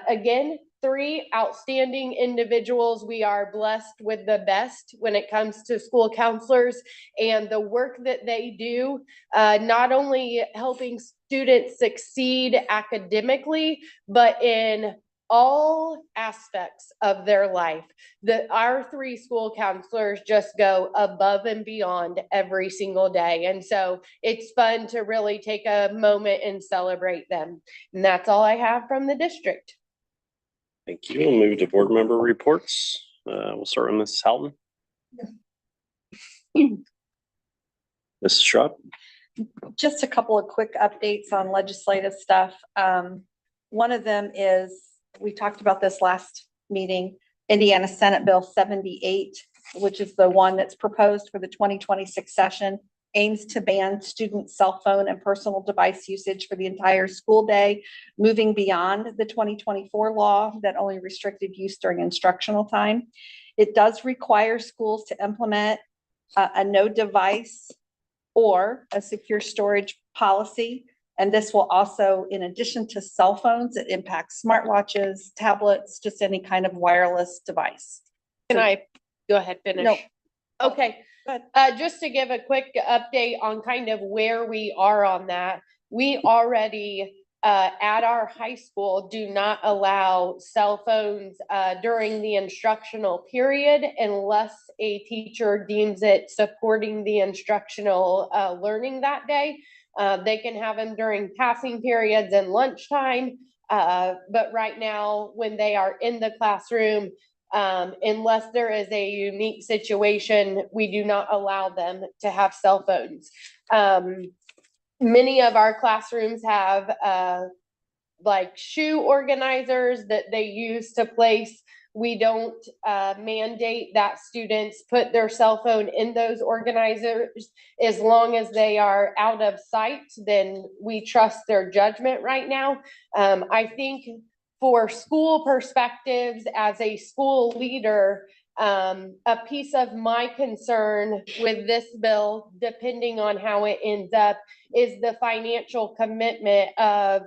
again, 3 outstanding individuals. We are blessed with the best when it comes to school counselors and the work that they do, not only helping students succeed academically, but in all aspects of their life. Our 3 school counselors just go above and beyond every single day. And so it's fun to really take a moment and celebrate them. And that's all I have from the district. Thank you. We'll move to board member reports. We'll start with Mrs. Houghton. Mrs. Schropp. Just a couple of quick updates on legislative stuff. One of them is, we talked about this last meeting, Indiana Senate Bill 78, which is the one that's proposed for the 2026 session, aims to ban student cell phone and personal device usage for the entire school day, moving beyond the 2024 law that only restricted use during instructional time. It does require schools to implement a no device or a secure storage policy. And this will also, in addition to cell phones, it impacts smartwatches, tablets, just any kind of wireless device. Can I go ahead, finish? No. Okay. Just to give a quick update on kind of where we are on that, we already at our high school do not allow cell phones during the instructional period unless a teacher deems it supporting the instructional learning that day. They can have them during passing periods and lunchtime. But right now, when they are in the classroom, unless there is a unique situation, we do not allow them to have cell phones. Many of our classrooms have like shoe organizers that they use to place. We don't mandate that students put their cell phone in those organizers. As long as they are out of sight, then we trust their judgment right now. I think for school perspectives, as a school leader, a piece of my concern with this bill, depending on how it ends up, is the financial commitment of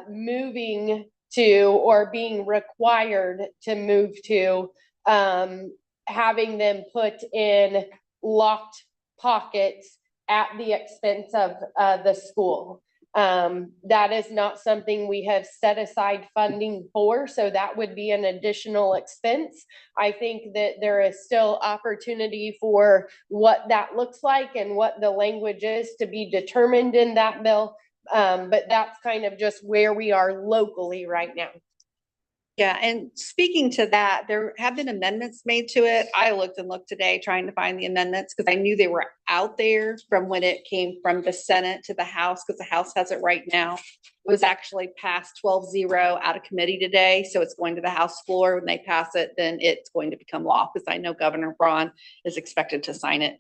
moving to or being required to move to having them put in locked pockets at the expense of the school. That is not something we have set aside funding for, so that would be an additional expense. I think that there is still opportunity for what that looks like and what the language is to be determined in that bill. But that's kind of just where we are locally right now. Yeah, and speaking to that, there have been amendments made to it. I looked and looked today trying to find the amendments because I knew they were out there from when it came from the Senate to the House, because the House has it right now. It was actually passed 12-0 out of committee today. So it's going to the House floor. When they pass it, then it's going to become law, because I know Governor Braun is expected to sign it.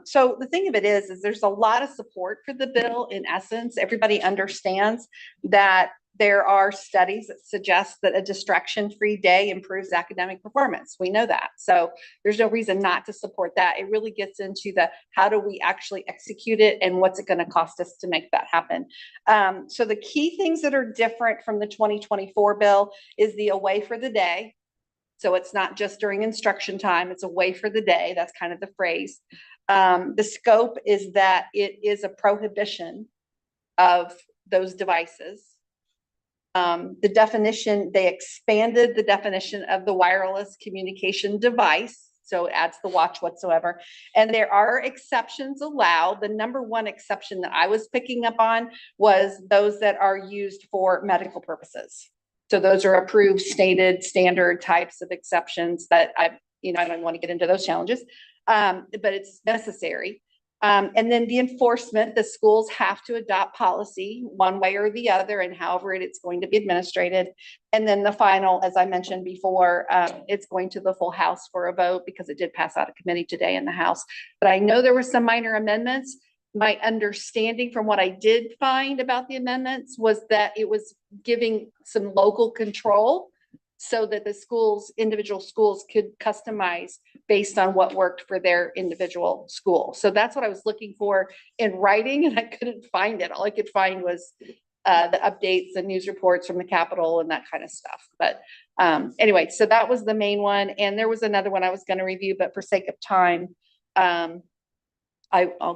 So the thing of it is there's a lot of support for the bill. In essence, everybody understands that there are studies that suggest that a distraction-free day improves academic performance. We know that. So there's no reason not to support that. It really gets into the how do we actually execute it and what's it going to cost us to make that happen. So the key things that are different from the 2024 bill is the away for the day. So it's not just during instruction time, it's away for the day. That's kind of the phrase. The scope is that it is a prohibition of those devices. The definition, they expanded the definition of the wireless communication device. So it adds the watch whatsoever. And there are exceptions allowed. The number one exception that I was picking up on was those that are used for medical purposes. So those are approved, stated, standard types of exceptions that I don't want to get into those challenges. but it's necessary. And then the enforcement, the schools have to adopt policy one way or the other, and however it's going to be administrated. And then the final, as I mentioned before, it's going to the full House for a vote because it did pass out of committee today in the House. But I know there were some minor amendments. My understanding from what I did find about the amendments was that it was giving some local control so that the schools, individual schools could customize based on what worked for their individual school. So that's what I was looking for in writing, and I couldn't find it. All I could find was the updates and news reports from the Capitol and that kind of stuff. But anyway, so that was the main one. And there was another one I was going to review, but for sake of time, I'll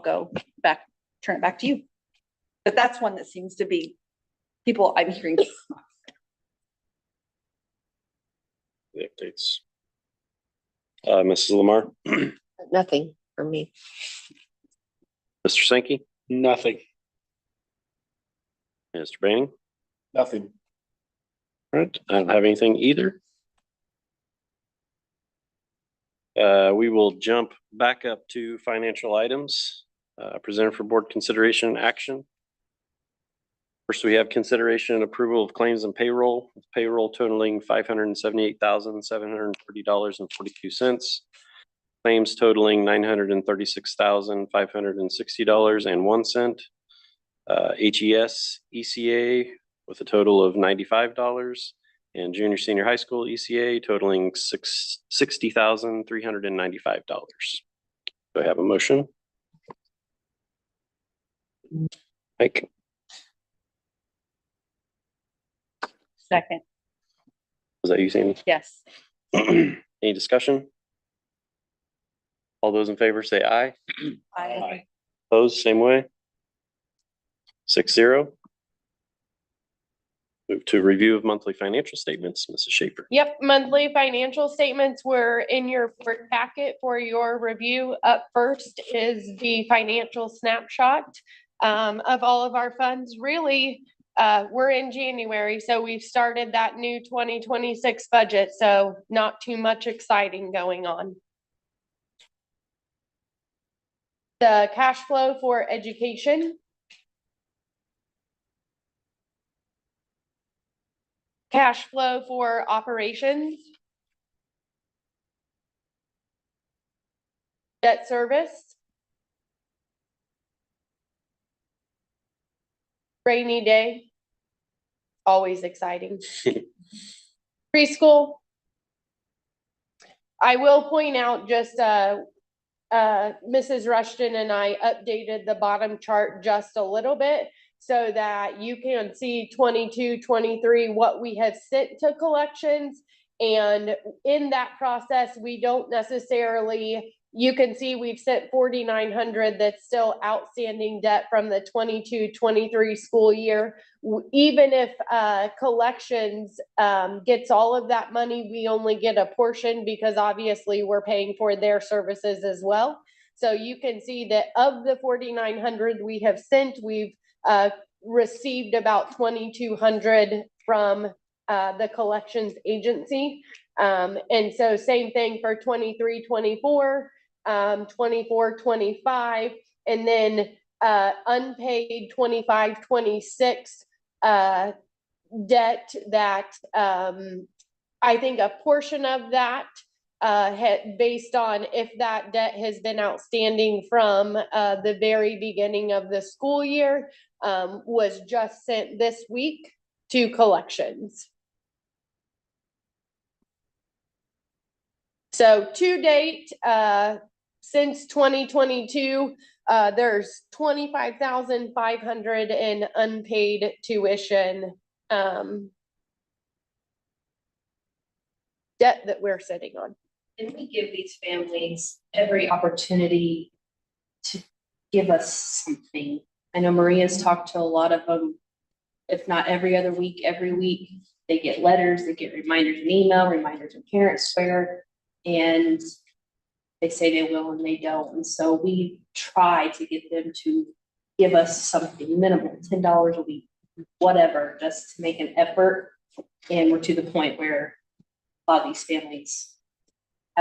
go back, turn it back to you. But that's one that seems to be people I'm hearing. The updates. Mrs. Lamar, Nothing for me. Mr. Sankey, Nothing. Mr. Banning. Nothing. All right, I don't have anything either. We will jump back up to financial items presented for board consideration and action. First, we have consideration and approval of claims and payroll totaling $578,730.42. Claims totaling $936,560.01. HES ECA with a total of $95, and junior senior high school ECA totaling $60,395. Do I have a motion? Mike. Second. Was that you, Sandy? Yes. Any discussion? All those in favor say aye. Aye. Opposed, same way. 6-0. Move to review of monthly financial statements, Mrs. Schaefer. Yep, monthly financial statements were in your packet for your review. Up first is the financial snapshot of all of our funds. Really, we're in January, so we've started that new 2026 budget, so not too much exciting going on. The cash flow for education. Cash flow for operations. Debt service. Rainy day. Always exciting. Preschool. I will point out just Mrs. Rushton and I updated the bottom chart just a little bit so that you can see 22, 23, what we have sent to collections. And in that process, we don't necessarily, you can see we've sent 4,900 that's still outstanding debt from the 22-23 school year. Even if collections gets all of that money, we only get a portion because obviously we're paying for their services as well. So you can see that of the 4,900 we have sent, we've received about 2,200 from the collections agency. And so same thing for 23, 24, 24, 25, and then unpaid 25, 26 debt that I think a portion of that based on if that debt has been outstanding from the very beginning of the school year was just sent this week to collections. So to date, since 2022, there's 25,500 in unpaid tuition debt that we're sitting on. And we give these families every opportunity to give us something. I know Maria's talked to a lot of them, if not every other week, every week. They get letters, they get reminders in email, reminders in parent square, and they say they will and they don't. And so we try to get them to give us something minimal, $10 a week, whatever, just to make an effort. And we're to the point where a lot of these families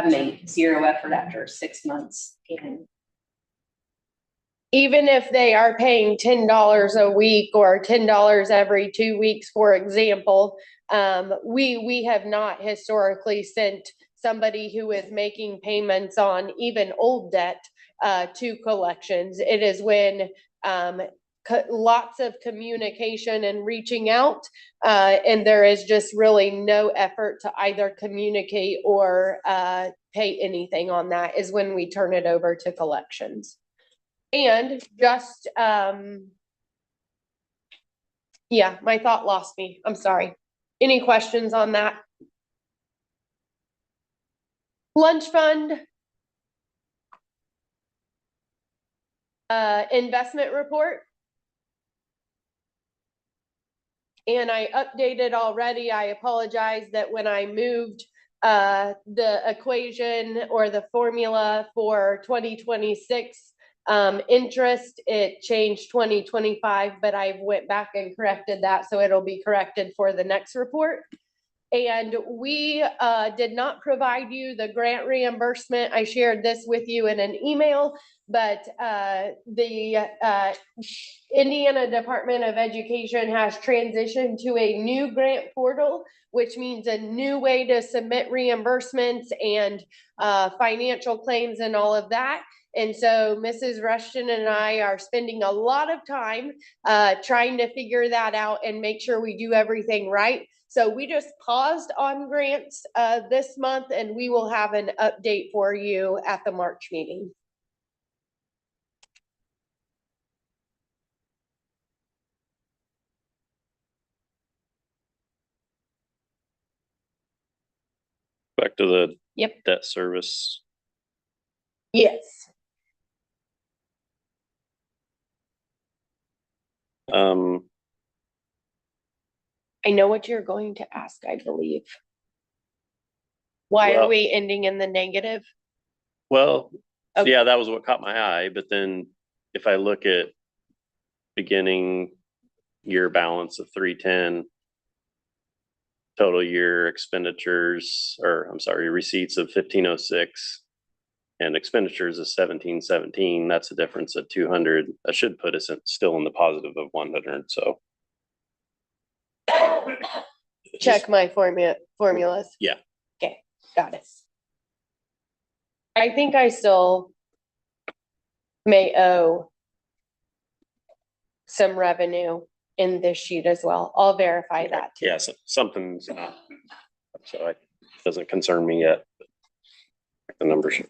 have made zero effort after 6 months. And even if they are paying $10 a week or $10 every 2 weeks, for example, we have not historically sent somebody who is making payments on even old debt to collections. It is when lots of communication and reaching out, and there is just really no effort to either communicate or pay anything on that, is when we turn it over to collections. And just, yeah, my thought lost me. I'm sorry. Any questions on that? Lunch fund. Investment report. And I updated already. I apologize that when I moved the equation or the formula for 2026 interest, it changed 2025, but I went back and corrected that, so it'll be corrected for the next report. And we did not provide you the grant reimbursement. I shared this with you in an email, but the Indiana Department of Education has transitioned to a new grant portal, which means a new way to submit reimbursements and financial claims and all of that. And so Mrs. Rushton and I are spending a lot of time trying to figure that out and make sure we do everything right. So we just paused on grants this month, and we will have an update for you at the March meeting. Back to the Yep. debt service. Yes. I know what you're going to ask, I believe. Why are Well- we ending in the negative? Well, Okay. yeah, that was what caught my eye, but then if I look at beginning year balance of 310, total year expenditures, or I'm sorry, receipts of 1506 and expenditures of 1717, that's a difference of 200. That should put us still in the positive of 100. So Check my formulas. Yeah. Okay, got it. I think I still may owe some revenue in this sheet as well. I'll verify that too. Yeah, so something's not, so it doesn't concern me yet. The numbers.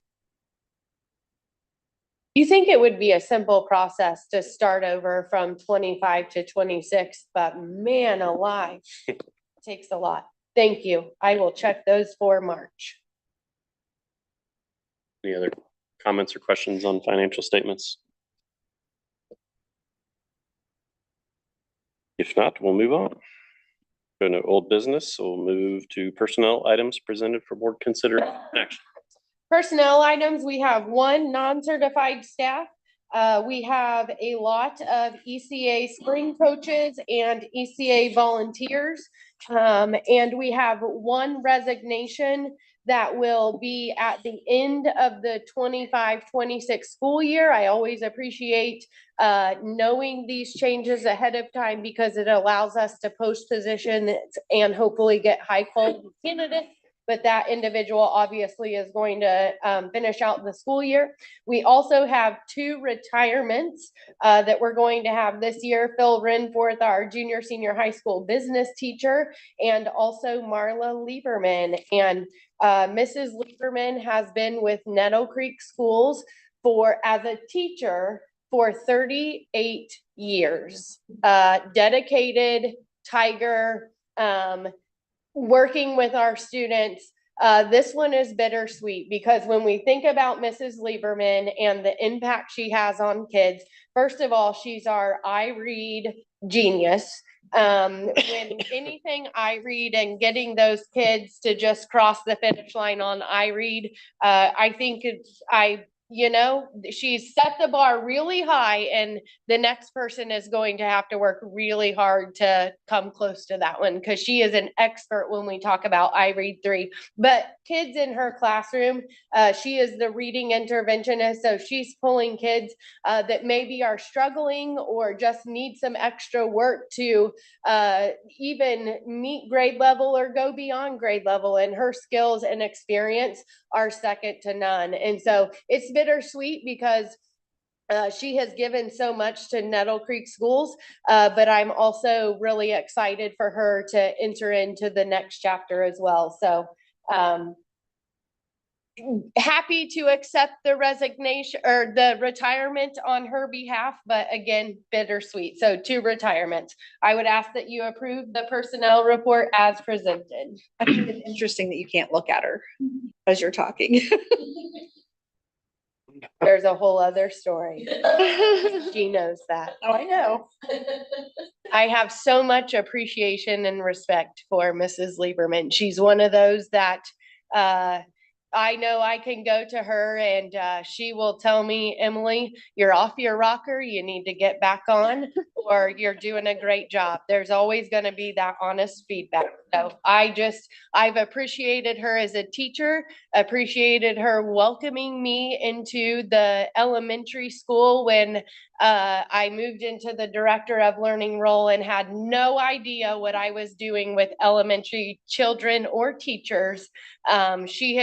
You think it would be a simple process to start over from 25 to 26, but man alive, it takes a lot. Thank you. I will check those for March. Any other comments or questions on financial statements? If not, we'll move on. Go to old business, so we'll move to personnel items presented for board consideration action. Personnel items, we have one non-certified staff. We have a lot of ECA spring coaches and ECA volunteers. And we have one resignation that will be at the end of the 25-26 school year. I always appreciate knowing these changes ahead of time because it allows us to post positions and hopefully get high quality candidates. But that individual obviously is going to finish out the school year. We also have two retirements that we're going to have this year. Phil Renforth, our junior senior high school business teacher, and also Marla Lieberman. And Mrs. Lieberman has been with Nettle Creek Schools as a teacher for 38 years. Dedicated tiger, working with our students. This one is bittersweet because when we think about Mrs. Lieberman and the impact she has on kids, first of all, she's our I read genius. When anything I read and getting those kids to just cross the finish line on I read, I think I she's set the bar really high, and the next person is going to have to work really hard to come close to that one, because she is an expert when we talk about I Read 3. But kids in her classroom, she is the reading interventionist, so she's pulling kids that maybe are struggling or just need some extra work to even meet grade level or go beyond grade level, and her skills and experience are second to none. And so it's bittersweet because she has given so much to Nettle Creek Schools, but I'm also really excited for her to enter into the next chapter as well. So happy to accept the resignation or the retirement on her behalf, but again, bittersweet. So 2 retirements. I would ask that you approve the personnel report as presented. I think it's interesting that you can't look at her as you're talking. There's a whole other story. She knows that. Oh, I know. I have so much appreciation and respect for Mrs. Lieberman. She's one of those that I know I can go to her and she will tell me, Emily, you're off your rocker. You need to get back on, or you're doing a great job. There's always going to be that honest feedback. So I've appreciated her as a teacher, appreciated her welcoming me into the elementary school when I moved into the director of learning role and had no idea what I was doing with elementary children or teachers. She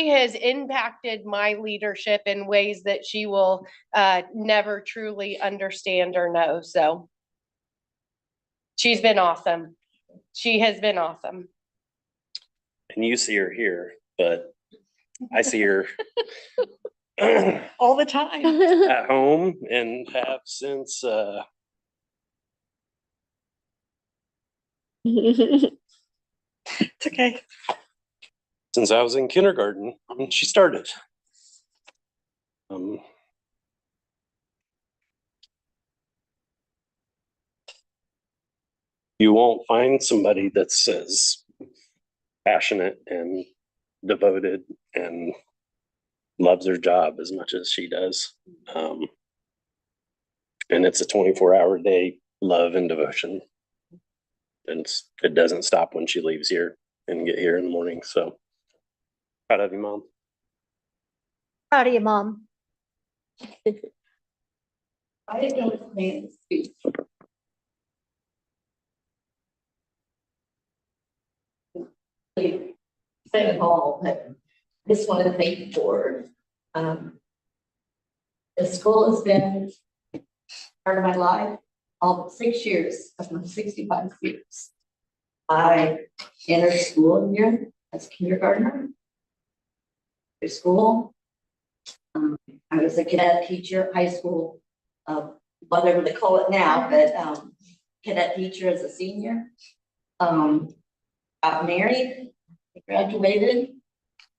has impacted my leadership in ways that she will never truly understand or know. So she's been awesome. She has been awesome. And you see her here, but I see her all the time at home and have since it's okay. Since I was in kindergarten when she started. You won't find somebody that's as passionate and devoted and loves her job as much as she does. And it's a 24-hour day love and devotion. And it doesn't stop when she leaves here and get here in the morning. So proud of you, Mom. Proud of you, Mom. I didn't know his name to speak. Say all, but just want to thank you for the school has been part of my life all 6 years of my 65 years. I entered school here as a kindergartner. Through school, I was a cadet teacher, high school, whatever they call it now, but cadet teacher as a senior. Got married, graduated,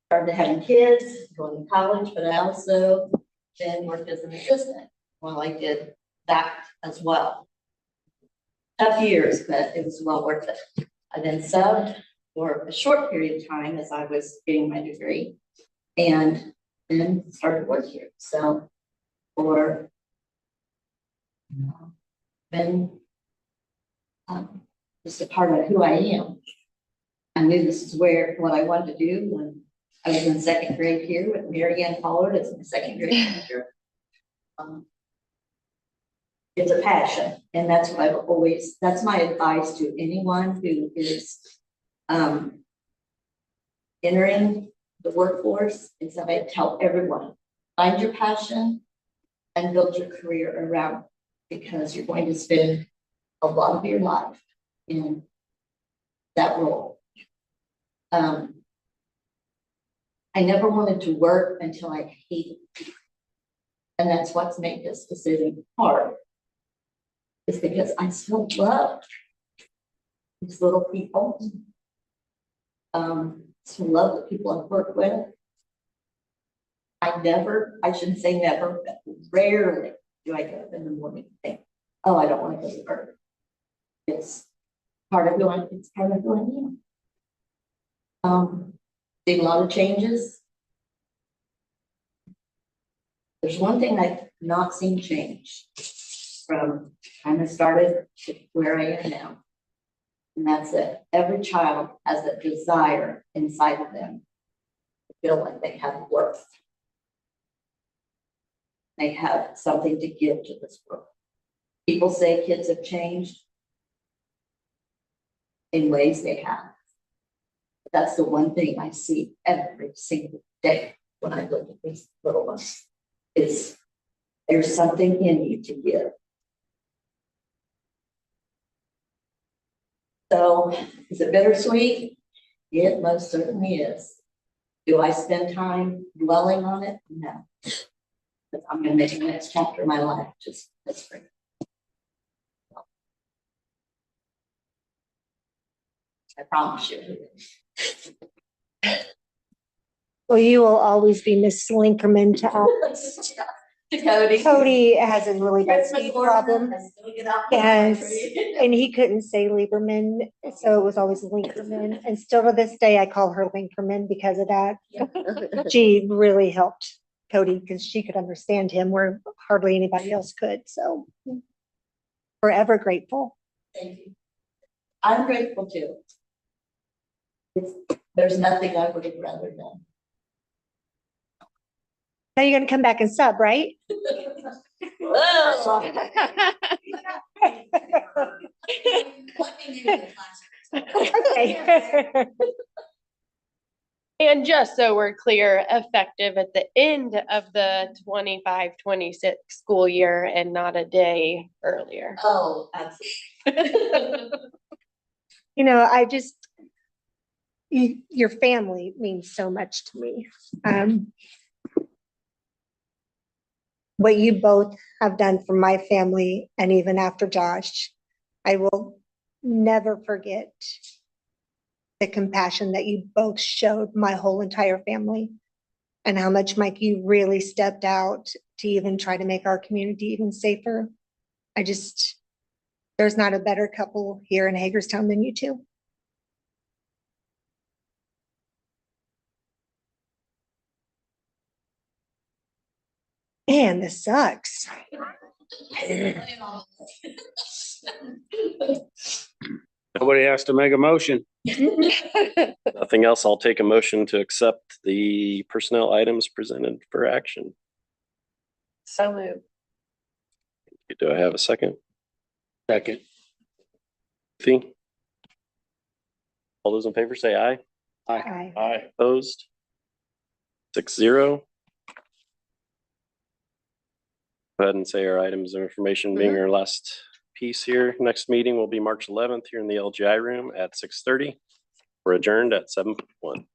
started having kids, going to college, but I also then worked as an assistant while I did that as well. Tough years, but it was well worth it. I then subbed for a short period of time as I was getting my degree and then started work here. So for been just a part of who I am. I knew this is what I wanted to do when I was in second grade here with Mary Ann Pollard as my second grade teacher. It's a passion, and that's what that's my advice to anyone who is entering the workforce, is that I tell everyone, find your passion and build your career around it, because you're going to spend a lot of your life in that role. I never wanted to work until I hated it. And that's what's made this decision hard. Is because I still love these little people. Still love the people I work with. I shouldn't say never, but rarely do I get up in the morning and think, oh, I don't want to go to work. It's part of who I am. Did a lot of changes. There's one thing I've not seen change from time I started to where I am now. And that's that every child has a desire inside of them to feel like they have worth. They have something to give to this world. People say kids have changed. In ways they have. That's the one thing I see every single day when I look at these little ones. Is there's something in you to give. So is it bittersweet? It most certainly is. Do I spend time dwelling on it? No. But I'm gonna make the next chapter of my life just this spring. I promise you. Well, you will always be Miss Linkerman to us. Cody. Cody has a really bad speed problem. Yes, and he couldn't say Lieberman, so it was always Linkerman. And still to this day, I call her Linkerman because of that. She really helped Cody because she could understand him where hardly anybody else could. So forever grateful. Thank you. I'm grateful too. There's nothing I would have rather done. Now you're gonna come back and sub, right? Okay. And just so we're clear, effective at the end of the 25-26 school year and not a day earlier. Oh, absolutely. You know, your family means so much to me. What you both have done for my family and even after Josh, I will never forget the compassion that you both showed my whole entire family and how much, Mike, you really stepped out to even try to make our community even safer. There's not a better couple here in Hagerstown than you two. Man, this sucks. Nobody has to make a motion. Nothing else. I'll take a motion to accept the personnel items presented for action. So moved. Do I have a second? Second. Fee? All those in favor say aye. Aye. Aye. Opposed? 6-0. Go ahead and say our items of information being our last piece here. Next meeting will be March 11th here in the LGI room at 6:30. We're adjourned at 7:01.